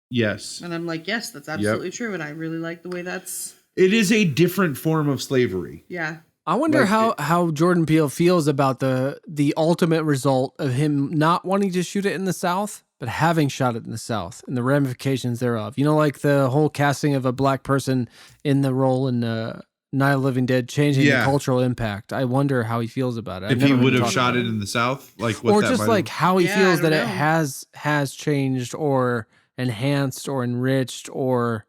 Yes. and I'm like, yes, that's absolutely true, and I really like the way that's. It is a different form of slavery. Yeah. I wonder Like how Jordan Peele feels about the ultimate result of him not wanting to shoot it in the South, but having shot it in the South and the ramifications thereof. You know, like the whole casting of a black person in the role in Night of the Living Dead, changing the cultural impact. I wonder how he feels about it. If he would have shot it in the South, like what or that just might like have- how he Yeah, feels I that don't it know. has changed or enhanced or enriched or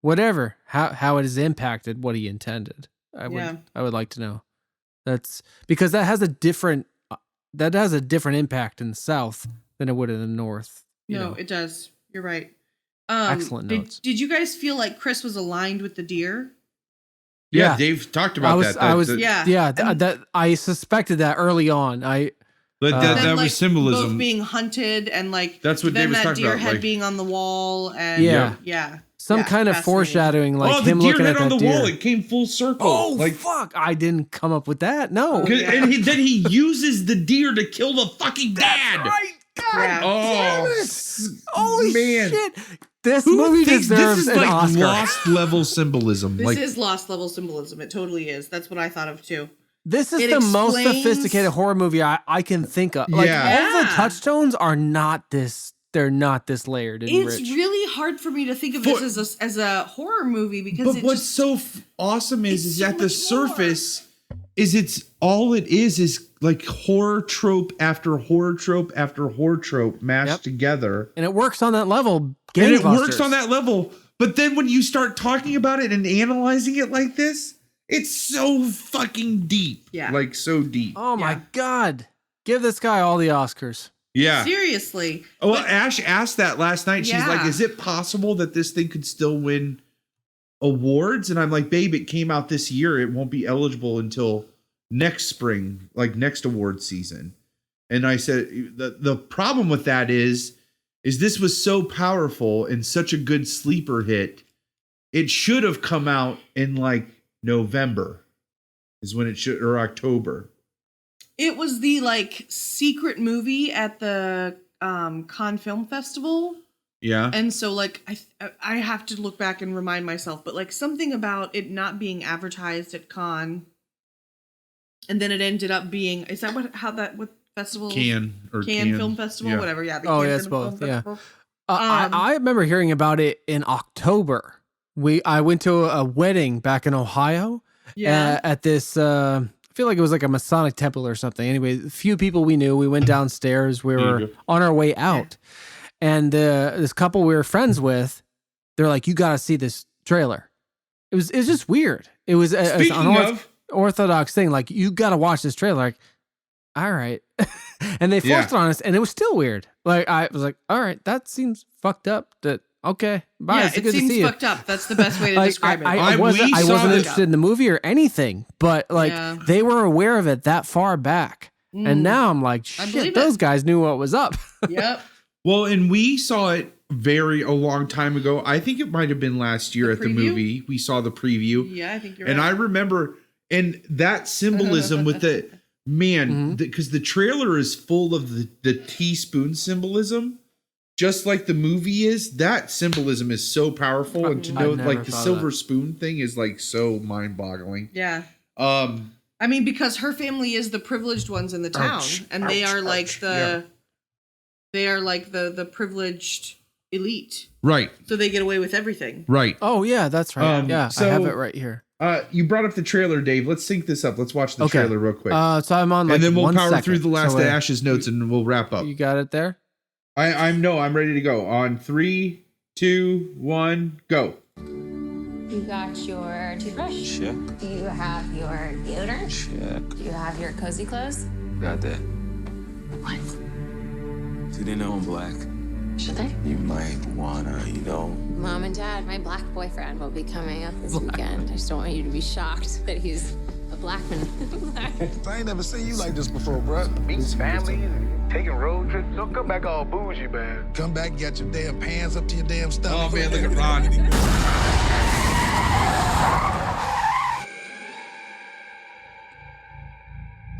whatever, how it has impacted what he intended. I would like to know. That's because that has a different impact in the South than it would in the North. It does. You're right. Excellent notes. Did you guys feel like Chris was aligned with the deer? Yeah, Dave talked about that. That I suspected that early on. That Then, was symbolism. Both being hunted and like That's what then Dave was that talking deer about, head like- being on the wall and Some kind of fascinating. foreshadowing, like oh, the him deer looking head at on that the deer. wall. It came full circle. Oh, like fuck! I didn't come up with that. No. Oh, yeah. And then he uses the deer to kill the fucking dad. Right. God Yeah. Oh, damn it. Holy man. shit! This Who movie thinks deserves this is an like Oscar. lost level symbolism? This like is lost level symbolism. It totally is. That's what I thought of too. This is It the most explains- sophisticated horror movie I can think of. Like Yeah. all the Yeah. touchstones are not this. They're not this layered and It's rich. really hard for me to think of this as a horror movie because but it what's just so awesome it's is so at the much more. surface is it's all it is like horror trope after horror trope after horror trope mashed Yep. together. And it works on that level. And it works gangbusters. on that level. But then when you start talking about it and analyzing it like this, it's so fucking deep. Yeah. Like so deep. Oh my Yeah. God! Give this guy all the Oscars. Yeah. seriously. Oh, well, Ash asked that last night. She's like, Yeah. is it possible that this thing could still win awards? And I'm like, babe, it came out this year. It won't be eligible until next spring, like next award season. And I said, the problem with that is this was so powerful and such a good sleeper hit. It should have come out in like November is when it should, or October. It was the like secret movie at the Cannes Film Festival. Yeah. And so like I have to look back and remind myself, but like something about it not being advertised at Cannes, and then it ended up being what festival? Cannes Film Festival, yeah. whatever. Yeah. The Oh, Cannes yeah, it's Film both, yeah. Festival. I remember hearing about it in October. I went to a wedding back in Ohio. Yeah. At this, I feel like it was like a Masonic temple or something. Anyway, a few people we knew. We went downstairs. We There you were go. on our way out, and this couple we were friends with, they're like, "You got to see this trailer." It was just weird. It was an Speaking of, orthodox thing. Like, you got to watch this trailer. Like, all right, and they forced it on us, and it was still weird. Like, I was like, all right, that seems fucked up. That okay, bye. Yeah, it's it good to see seems you. fucked up. That's the best way to Like, describe it. I wasn't we saw it. interested in the movie or anything, but like Yeah. they were aware of it that far back. And now I'm like, I shit, believe those it. guys knew what was up. Yep. well, and we saw it a long time ago. I think it might have been last year The at the preview? movie. We saw the preview. Yeah, I think you're And I right. remember, and that symbolism with the man, because the trailer is full of the teaspoon symbolism, just like the movie is. That symbolism is so powerful, and to I've know never like the thought of silver that. spoon thing is like so mind-boggling. Yeah. I mean, because her family is the privileged ones in the town, and they are like the privileged elite, Right, so they get away with everything. right. Oh yeah, that's right. Yeah, so- I have it right here. You brought up the trailer, Dave. Let's sync this up. Let's watch the Okay. trailer real quick, So I'm on like and then we'll 1 power second. through the last So, of Ash's notes, and we'll wrap up. You got it there? I'm ready to go. On 3, 2, 1, go. You got your toothbrush? Check. Do you have your deodorant? Check. Do you have your cozy clothes? Got that. What? Do they know I'm black? Should they? You might wanna, Mom and Dad, my black boyfriend will be coming up this weekend. I just don't want you to be shocked that he's a black man. I ain't never seen you like this before, bruh. Meeting families and taking road trips. Don't come back all bougie, man. Come back and got your damn pants up to your damn stomach. Oh man, look at Ron.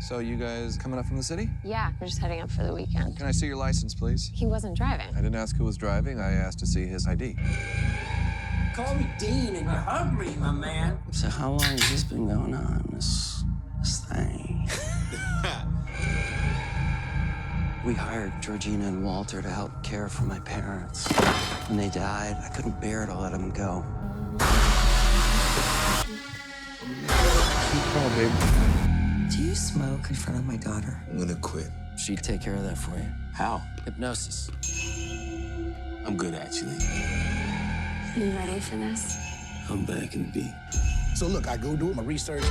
So you guys coming up from the city? Yeah, we're just heading up for the weekend. Can I see your license, please? He wasn't driving. I didn't ask who was driving. I asked to see his ID. Call me Dean and you're hungry, my man. So how long has this been going on, this thing? We hired Georgina and Walter to help care for my parents. When they died, I couldn't bear to let them go. Do you smoke in front of my daughter? I'm gonna quit. She'd take care of that for you. How? Hypnosis. I'm good, actually. You ready for this? I'm back in the beat. So look, I go do my research.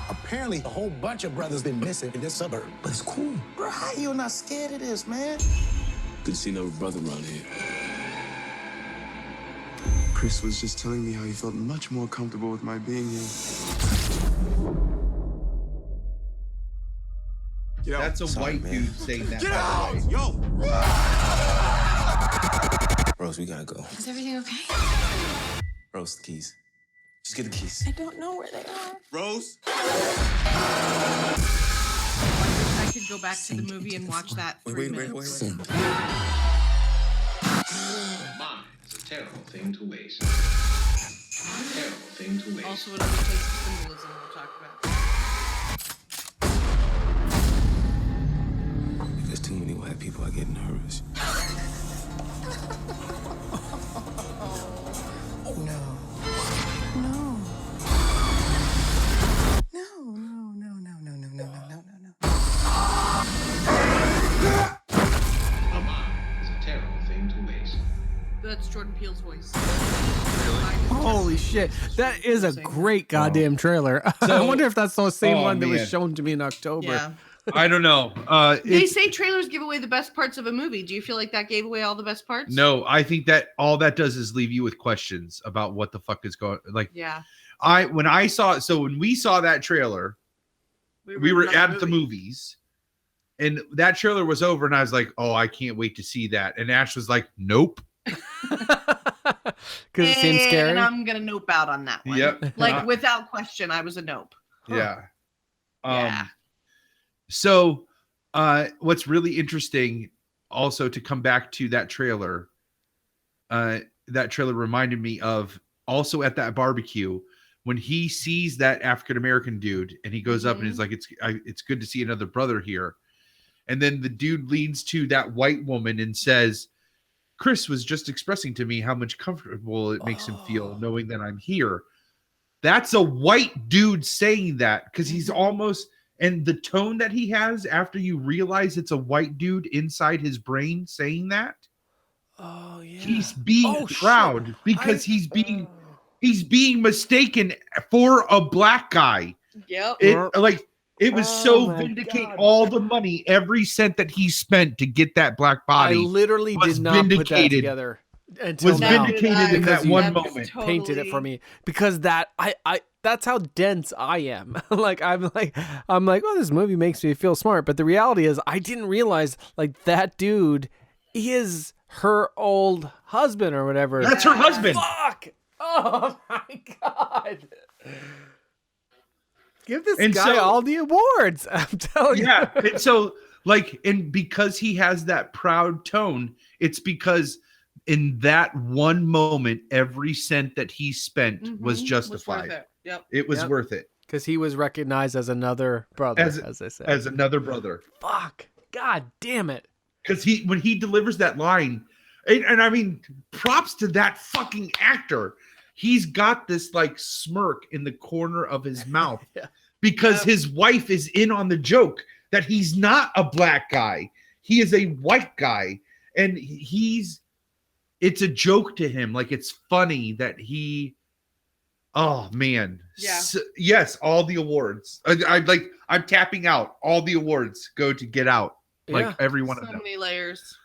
Apparently, a whole bunch of brothers been missing in this suburb. But it's cool. Bro, how you not scared of this, man? Good to see another brother around here. Chris was just telling me how he felt much more comfortable with my being here. Get out. That's a Sorry, white man. dude saying that. Get by out! the way. Yo! Rose, we gotta go. Is everything okay? Rose, the keys. Just get the keys. I don't know where they are. Rose? I could go back to the movie and watch that 3 minutes. Wait. Mine is a terrible thing to waste. Terrible thing to waste. Also, another place of symbolism we'll talk about. If there's too many white people, I get nervous. Oh, no. No. No. A mine is a terrible thing to waste. That's Jordan Peele's voice. Holy shit. That is a great goddamn trailer. I wonder if that's the same one that man. was shown to me in October. Yeah. I don't know. They say trailers give away the best parts of a movie. Do you feel like that gave away all the best parts? No, I think that all that does is leave you with questions about what the fuck is going. Like, Yeah. when we saw that trailer, we were at the movies, and that trailer was over, and I was like, "Oh, I can't wait to see that." And Ash was like, "Nope." Because it seems scary. And I'm gonna nope out on that one. Yep. Like without question, I was a nope. Yeah. Yeah. So, what's really interesting, also to come back to that trailer reminded me of also at that barbecue when he sees that African American dude and he goes up and he's like, "It's good to see another brother here," and then the dude leans to that white woman and says, "Chris was just expressing to me how much comfortable it makes him feel knowing that I'm here." That's a white dude saying that because he's almost. And the tone that he has after you realize it's a white dude inside his brain saying that, Oh yeah. he's being proud shit. because he's being mistaken for a black guy. Yep. It was Oh so my vindicate God. all the money, every cent that he spent to get that black I body literally was did not put that vindicated. together until Was now. vindicated in that Because one you moment. Painted it for me because that I that's how dense I am. I'm like, oh, this movie makes me feel smart, but the reality is I didn't realize like that dude is her old husband or whatever. That's her husband. Fuck! Oh my god! Give this And guy so- all the awards. I'm telling you. Yeah. And so, and because he has that proud tone, it's because in that one moment, every cent that he spent was justified. Yep. It was Yep. worth it Because he was recognized as another brother, as they say. as another brother. Fuck! God damn it! Because when he delivers that line, and I mean, props to that fucking actor. He's got this like smirk in the corner of his mouth Yeah. because his wife is in on the joke that he's not a black guy. He is a white guy. and it's a joke to him. Like, it's funny that oh man. Yeah. Yes, all the awards. I'm tapping out. All the awards go to Get Out. Like, Yeah. every one of So them. many layers.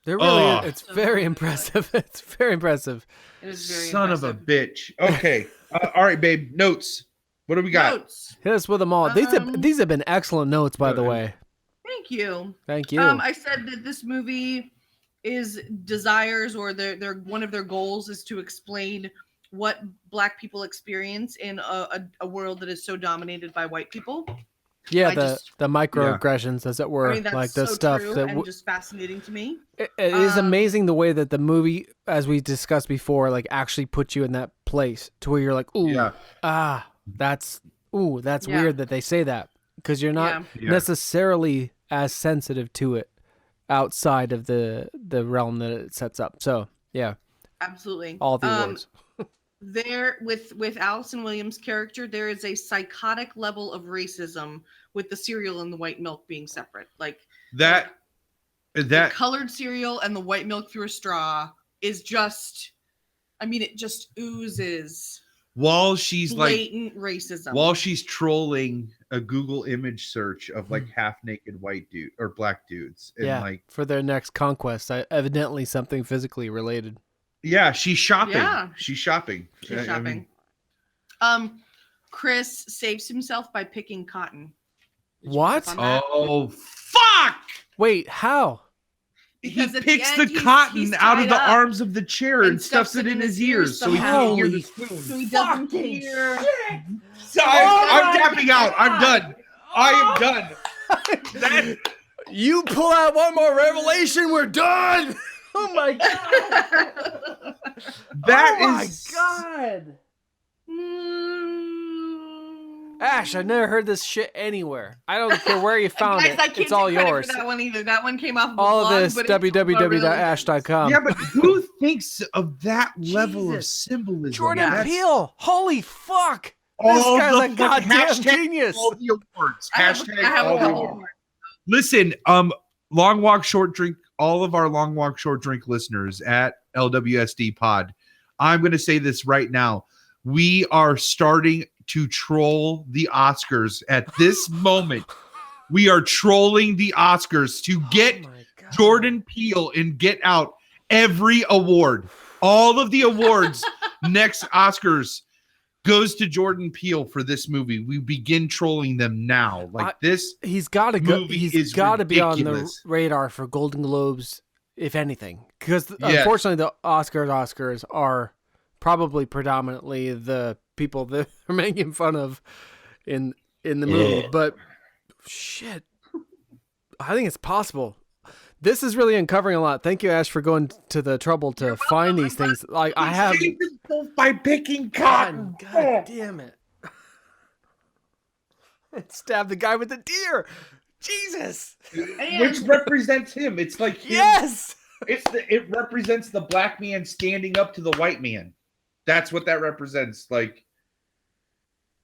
There really Oh. it's very impressive. It's very impressive. It is very Son impressive. of a bitch. Okay. All right, babe. Notes. What do we got? Notes. Hit us with them all. These have been excellent notes, by the way. Thank you. Thank you. I said that this movie desires, or their one of their goals is to explain what Black people experience in a world that is so dominated by white people. Yeah, the microaggressions, as it were, I mean, that's like the so stuff true that and just fascinating to me. it is amazing the way that the movie, as we discussed before, like actually puts you in that place to where you're like, ooh, that's weird that they say that, because you're not necessarily as sensitive to it outside of the realm that it sets up. So yeah, absolutely, all the awards. There with Allison Williams' character, there is a psychotic level of racism with the cereal and the white milk being separate. Like the colored cereal and the white milk through a straw is just, I mean, it just oozes While she's blatant racism. While she's trolling a Google image search of like half naked white dude or black dudes, and like for their next conquest, evidently something physically related. Yeah, she's shopping. Yeah. She's shopping. She's shopping. Chris saves himself by picking cotton. What? Oh, fuck! Wait, how? Because he picks the cotton out of the arms of the chair and stuffs it in his ears so he can't hear the spoon. So he doesn't hear. I'm tapping out. I'm done. I am done. You pull out one more revelation, we're done. Oh my god! My god! Ash, I've never heard this shit anywhere. I don't care where you found Guys, it. I can't It's all take credit yours. For that one either. That one came off of All a of blog, this, but it's www.ash.com. Yeah, but who thinks of that level of symbolism? Jordan Peele. Holy fuck! All This guy's the a goddamn hashtag genius. All the awards. I have all the awards. Listen, Long Walk Short Drink, all of our Long Walk Short Drink listeners at LWSD Pod, I'm going to say this right now. We are starting to troll the Oscars at this moment. We are trolling the Oscars to get Jordan Peele and Get Out every award. All of the awards next Oscars goes to Jordan Peele for this movie. We begin trolling them now. He's got to go. He's got to be on the radar for Golden Globes, if anything, because unfortunately the Oscars are probably predominantly the people that are making fun of in the movie. But shit, I think it's possible. This is really uncovering a lot. Thank you, Ash, for going to the trouble to find these things. Like I have by picking cotton. God damn it! It stabbed the guy with the deer. Jesus, which represents him. It's like yes, it represents the black man standing up to the white man. That's what that represents. Like,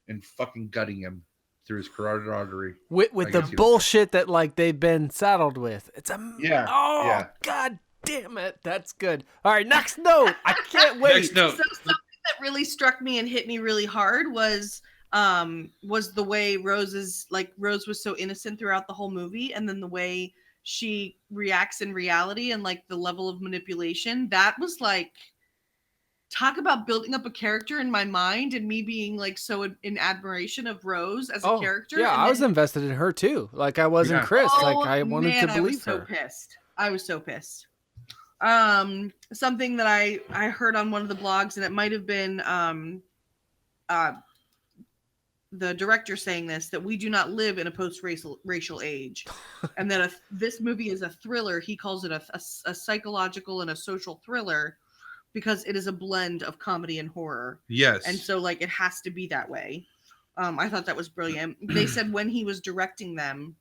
and fucking gutting him through his carotid artery with the bullshit that like they've been saddled with. It's god damn it, that's good. All right, next note. I can't wait. Next note. So something that really struck me and hit me really hard was the way Rose was so innocent throughout the whole movie, and then the way she reacts in reality and like the level of manipulation. That was like, talk about building up a character in my mind and me being like so in admiration of Rose as a character. Yeah, I was invested in her too. Like I was in Chris. Like I wanted to believe her. I was so pissed. Something that I heard on one of the blogs, and it might have been the director saying this, that we do not live in a post-racial age, and that this movie is a thriller. He calls it a psychological and a social thriller, because it is a blend of comedy and horror. Yes. And so like it has to be that way. I thought that was brilliant. They said when he was directing them,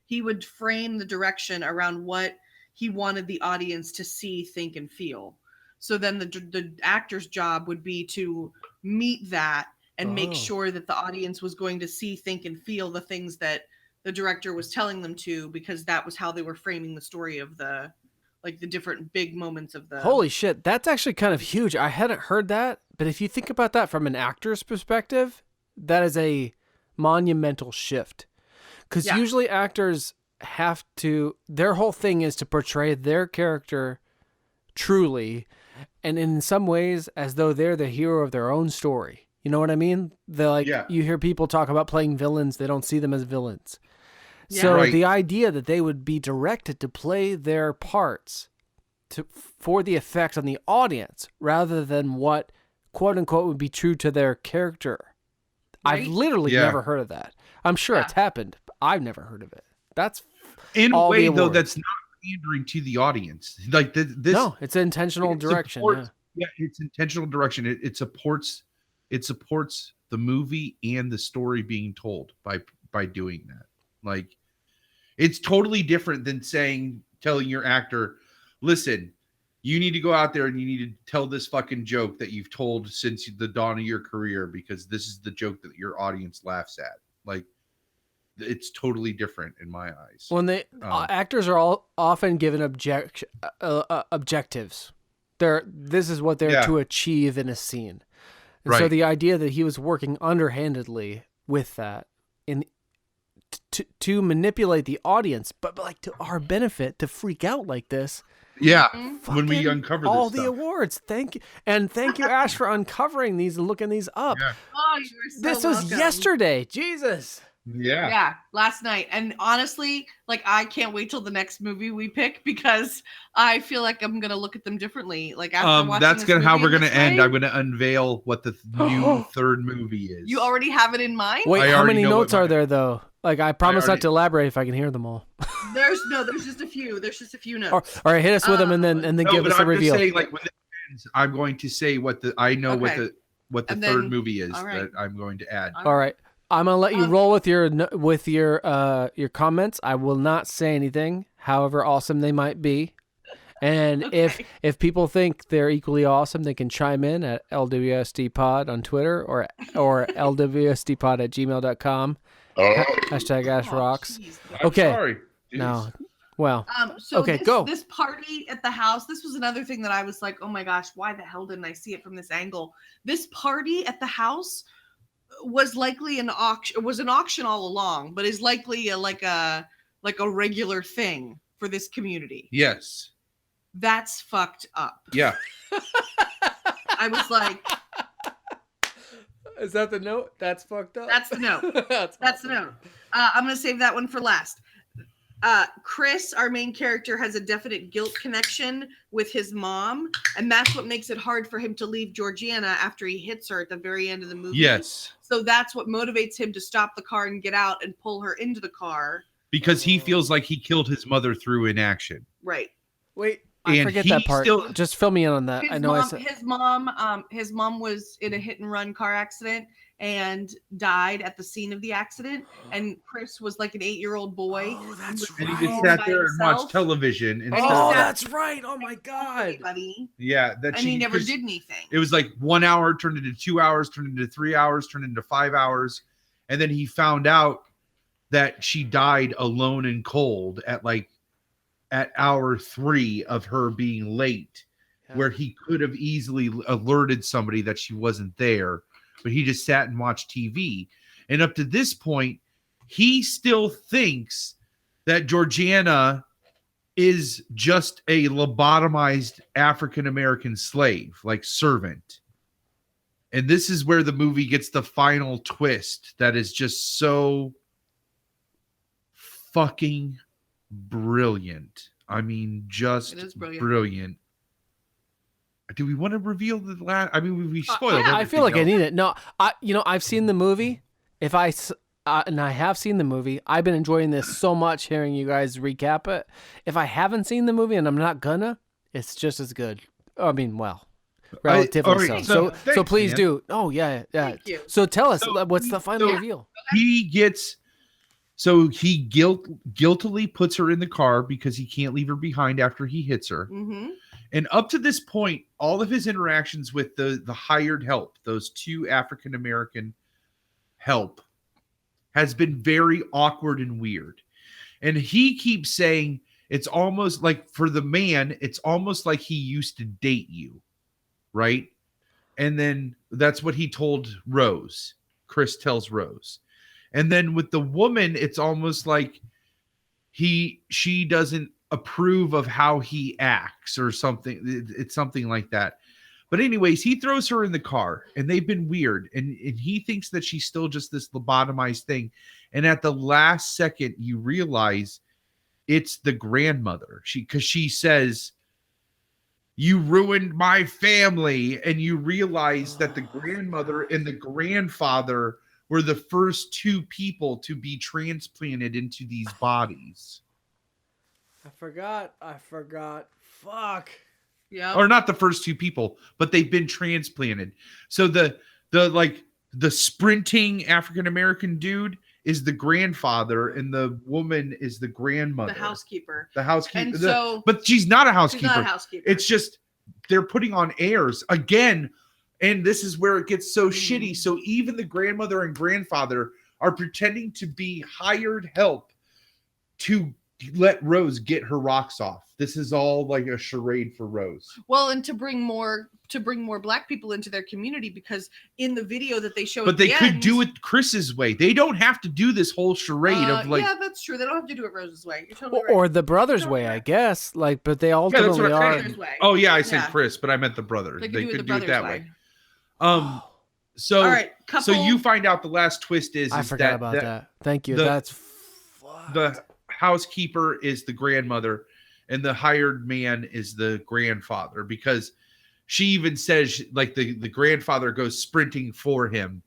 he would frame the direction around what he wanted the audience to see, think, and feel. So then the actor's job would be to meet that and make sure that the audience was going to see, think, and feel the things that the director was telling them to, because that was how they were framing the story of the like the different big moments of the. Holy shit, that's actually kind of huge. I hadn't heard that, but if you think about that from an actor's perspective, that is a monumental shift. Because usually actors have to, their whole thing is to portray their character truly, and in some ways as though they're the hero of their own story. You know what I mean? They're like, you hear people talk about playing villains, they don't see them as villains. So the idea that they would be directed to play their parts for the effect on the audience rather than what quote unquote would be true to their character. I've literally never heard of that. I'm sure it's happened, but I've never heard of it. That's in a way though, that's not pandering to the audience. Like this. No, it's intentional direction. It's intentional direction. It supports the movie and the story being told by doing that. Like, it's totally different than telling your actor, listen, you need to go out there and you need to tell this fucking joke that you've told since the dawn of your career, because this is the joke that your audience laughs at. Like, it's totally different in my eyes. When actors are all often given objectives. This is what they're to achieve in a scene. And so the idea that he was working underhandedly with that to manipulate the audience, but like to our benefit, to freak out like this. Yeah, when we uncover all this the awards. Thank you. And thank you, Ash, for uncovering these and looking these up. Yeah. Oh, you were so this was welcome. Yesterday. Jesus. Yeah, last night. And honestly, like, I can't wait till the next movie we pick, because I feel like I'm gonna look at them differently. Like, after watching that's this how we're movie gonna end. I'm gonna unveil what the new third movie is. You already have it in mind? Wait, how many notes are there though? Like, I promise not to elaborate if I can hear them all. There's just a few. There's just a few notes. All right, hit us with them and then give us a reveal. Saying, like, when it ends, I'm going to say what the third movie is that I'm going to add. All right. I'm gonna let you roll with your comments. I will not say anything, however awesome they might be. And if people think they're equally awesome, they can chime in at LWSD Pod on Twitter or LWSDpod@gmail.com. Hashtag Ash Rocks. Okay. Sorry. No. Well. So okay. Go. This party at the house. This was another thing that I was like, oh my gosh, why the hell didn't I see it from this angle? This party at the house was likely an auction. It was an auction all along, but is likely like a regular thing for this community. Yes. That's fucked up. Yeah. I was like, is that the note? That's fucked up. That's the note. That's the note. I'm gonna save that one for last. Chris, our main character, has a definite guilt connection with his mom, and that's what makes it hard for him to leave Georgiana after he hits her at the very end of the movie. Yes. So that's what motivates him to stop the car and get out and pull her into the car. Because he feels like he killed his mother through inaction. Right. Wait, I forget that part. Just fill me in on that. His mom was in a hit and run car accident and died at the scene of the accident. And Chris was like an 8-year-old boy. Oh, that's right. And he just sat there and watched television. That's right. Oh my God. Yeah. He never did anything. It was like 1 hour turned into 2 hours, turned into 3 hours, turned into 5 hours. And then he found out that she died alone and cold at hour 3 of her being late, where he could have easily alerted somebody that she wasn't there, but he just sat and watched TV. And up to this point, he still thinks that Georgiana is just a lobotomized African-American slave, like servant. And this is where the movie gets the final twist that is just so fucking brilliant. I mean, just brilliant. Do we want to reveal the last? I mean, we spoiled. I feel like I need it. No, I've seen the movie. And I have seen the movie. I've been enjoying this so much, hearing you guys recap it. If I haven't seen the movie, and I'm not gonna, it's just as good. I mean, well, relatively so. So please do. Oh yeah. Thank you. So tell us, what's the final reveal? He guiltily puts her in the car because he can't leave her behind after he hits her. Mm-hmm. And up to this point, all of his interactions with the hired help, those 2 African-American help, has been very awkward and weird. And he keeps saying, it's almost like for the man, it's almost like he used to date you, right? And then that's what he told Rose. Chris tells Rose. And then with the woman, it's almost like she doesn't approve of how he acts or something. It's something like that. But anyways, he throws her in the car and they've been weird. And he thinks that she's still just this lobotomized thing. And at the last second, you realize it's the grandmother. Because she says, "You ruined my family." And you realize that the grandmother and the grandfather were the first two people to be transplanted into these bodies. I forgot. Fuck. Yeah. Or not the first two people, but they've been transplanted. So the sprinting African American dude is the grandfather, and the woman is the grandmother, The housekeeper. And so but she's not a housekeeper. She's not a housekeeper. It's just they're putting on airs again, and this is where it gets so shitty. So even the grandmother and grandfather are pretending to be hired help to let Rose get her rocks off. This is all like a charade for Rose. Well, and to bring more black people into their community, because in the video that they show, But they could do it Chris's way. They don't have to do this whole charade of like. Yeah, that's true. They don't have to do it Rose's way. You're totally right. Or the brother's way, I guess. Like, but they ultimately are. Oh yeah, I said Chris, but I meant the brother. They could do it that way. So all right, so you find out the last twist is I forgot about that. Thank you. That's the housekeeper is the grandmother and the hired man is the grandfather, because she even says like the grandfather goes sprinting for him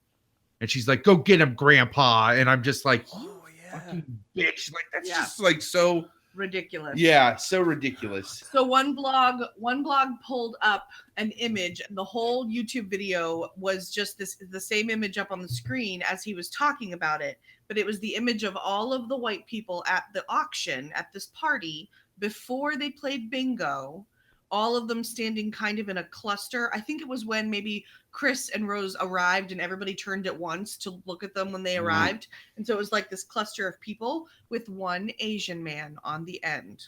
and she's like, "Go get him, grandpa." And I'm just like, fucking bitch. Like that's just like so ridiculous. Yeah, so ridiculous. So one blog pulled up an image, and the whole YouTube video was just the same image up on the screen as he was talking about it, but it was the image of all of the white people at the auction at this party before they played bingo, all of them standing kind of in a cluster. I think it was when maybe Chris and Rose arrived and everybody turned at once to look at them when they arrived. And so it was like this cluster of people with one Asian man on the end.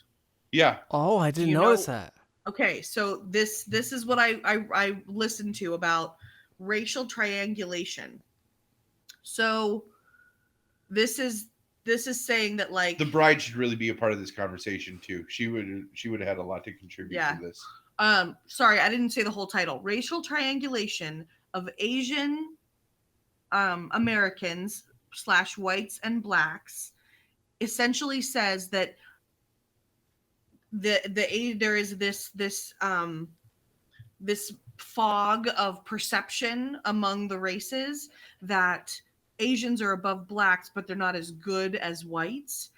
Yeah. Oh, I didn't notice that. Okay, so this is what I listened to about racial triangulation. So this is saying that like the bride should really be a part of this conversation too. She would have had a lot to contribute to this. Sorry, I didn't say the whole title. Racial triangulation of Asian Americans / whites and blacks essentially says that there is this fog of perception among the races that Asians are above blacks, but they're not as good as whites.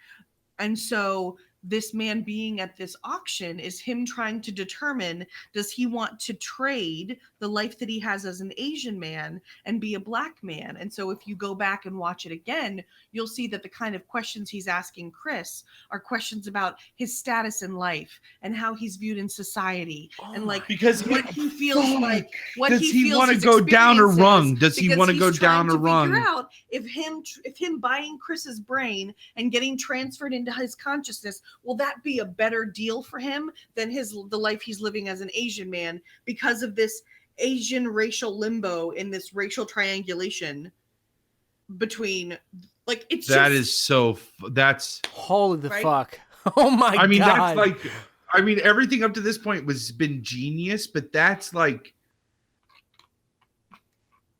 And so this man being at this auction is him trying to determine, does he want to trade the life that he has as an Asian man and be a black man? And so if you go back and watch it again, you'll see that the kind of questions he's asking Chris are questions about his status in life and how he's viewed in society. And like, because what he feels like, what does he feels want to his go down a experience rung? is, Does he want to go down a rung? Figure out if him buying Chris's brain and getting transferred into his consciousness, will that be a better deal for him than the life he's living as an Asian man, because of this Asian racial limbo in this racial triangulation between, like, it's that's holy the right? fuck. Oh my god. I mean, that's like, I mean, everything up to this point was been genius, but that's like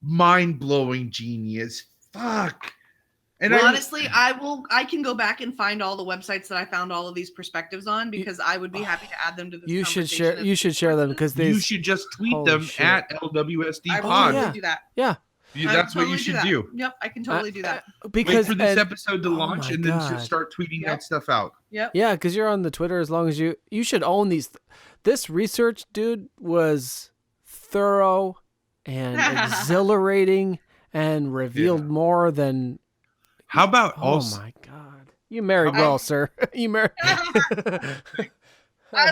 mind-blowing genius. Fuck. And well, honestly, I can go back and find all the websites that I found all of these perspectives on, because I would be happy to add them to this. You should share them, because you should just tweet them at LWSD I pod. will do that. Yeah. That's what you should do. Yep, I can totally do that. Because wait for this episode to launch and then just start tweeting that stuff out. Yep. Yeah, because you're on the Twitter. As long as you should own these. This research, dude, was thorough and exhilarating and revealed more than. How about Oh my god! You married well, sir. You married. I'll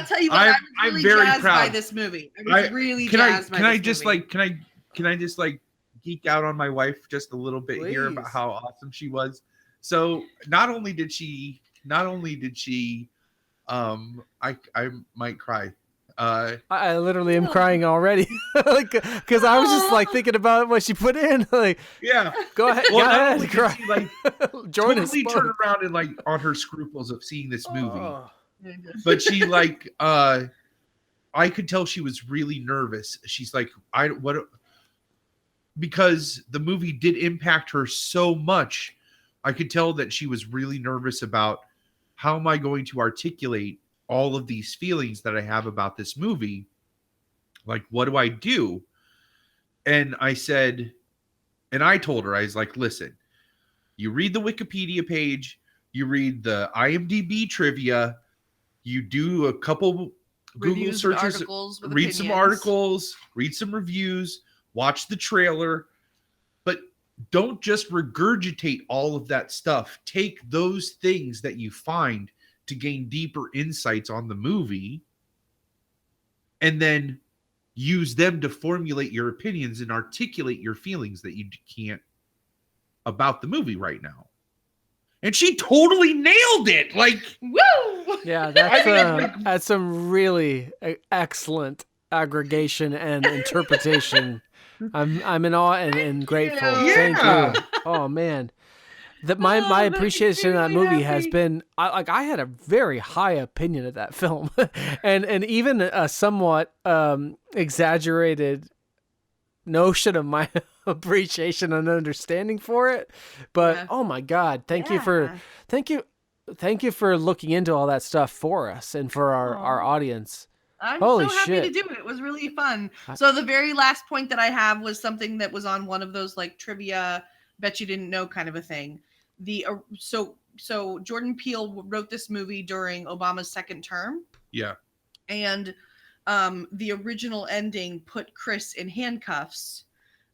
tell you what, I'm really very jazzed proud by this movie. I'm really jazzed by this movie. Can I just geek out on my wife just a little bit here about how awesome she was? So not only did she I might cry. I literally am crying already, because I was just like thinking about what she put in. Like, yeah, go ahead, well, go not ahead, only cry. did she like Jordan totally spoke. turn around and like on her scruples of seeing this movie, Oh. but she like I could tell she was really nervous. She's like, because the movie did impact her so much. I could tell that she was really nervous about how am I going to articulate all of these feelings that I have about this movie. Like, what do I do? And I said, and I told her, I was like, listen, you read the Wikipedia page, you read the IMDb trivia, you do a couple Google Reviews and searches, articles with read some opinions. articles, read some reviews, watch the trailer, but don't just regurgitate all of that stuff. Take those things that you find to gain deeper insights on the movie and then use them to formulate your opinions and articulate your feelings that you can't about the movie right now. And she totally nailed it. Like, woo! Yeah, I mean, that's some really excellent aggregation and interpretation. I'm in awe and grateful. Yeah. Thank you. Oh man. My appreciation of that movie has been I had a very high opinion of that film, and even a somewhat exaggerated notion of my appreciation and understanding for it. But oh my God, thank you for looking into all that stuff for us and for our audience. I'm Holy so happy shit. to do it. It was really fun. So the very last point that I have was something that was on one of those like trivia, bet you didn't know kind of a thing. So Jordan Peele wrote this movie during Obama's second term. Yeah. And the original ending put Chris in handcuffs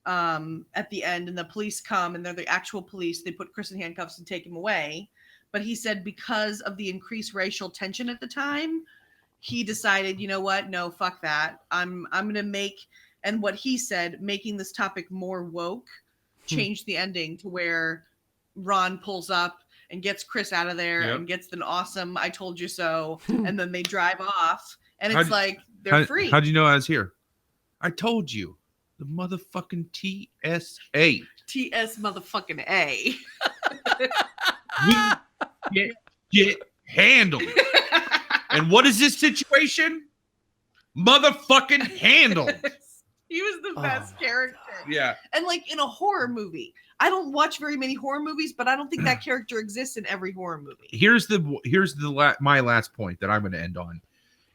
at the end, and the police come and they're the actual police. They put Chris in handcuffs and take him away. But he said because of the increased racial tension at the time, he decided, you know what? No, fuck that. I'm going to make, and what he said, making this topic more woke, change the ending to where Ron pulls up and gets Chris out of there and gets an awesome I told you so, and then they drive off and it's they're free. How'd you know I was here? I told you. The motherfucking TSA. TS motherfucking A. We get handled. And what is this situation? Motherfucking handled. He was the best character. Yeah. And like in a horror movie, I don't watch very many horror movies, but I don't think that character exists in every horror movie. Here's my last point that I'm going to end on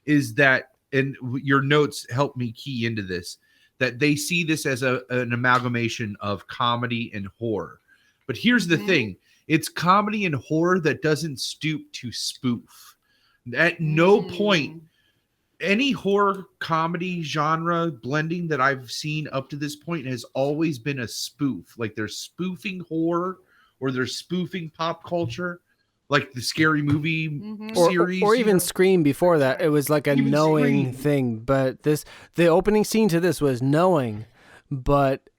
is that, and your notes help me key into this, that they see this as an amalgamation of comedy and horror. But here's the thing. It's comedy and horror that doesn't stoop to spoof. At no point, any horror comedy genre blending that I've seen up to this point has always been a spoof. Like they're spoofing horror or they're spoofing pop culture, like the Scary Movie series. Or even Scream before that. It was like a Even knowing Scream. thing. But the opening scene to this was knowing. But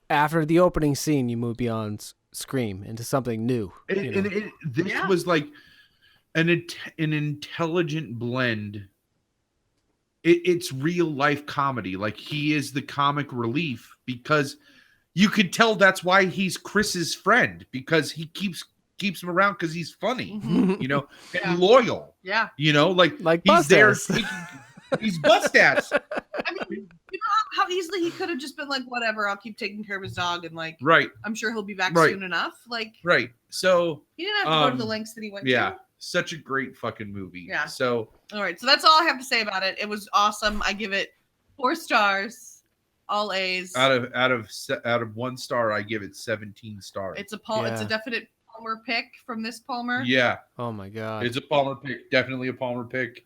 after the opening scene, you move beyond Scream into something new. This was like an intelligent blend. It's real life comedy. Like he is the comic relief because you could tell that's why he's Chris's friend, because he keeps him around because he's funny, you know, and loyal. Yeah. You know, like he's there. He's bust ass. I mean, you know how easily he could have just been like, whatever, I'll keep taking care of his dog and like, right. I'm sure he'll be back Right. soon enough. Like, right. So he didn't have to go to the lengths that he went to. Such a great fucking movie. Yeah. So all right. So that's all I have to say about it. It was awesome. I give it 4 stars, all A's. out of 1 star, I give it 17 stars. It's a definite Palmer pick from this Palmer. Yeah. Oh my God. It's a Palmer pick. Definitely a Palmer pick.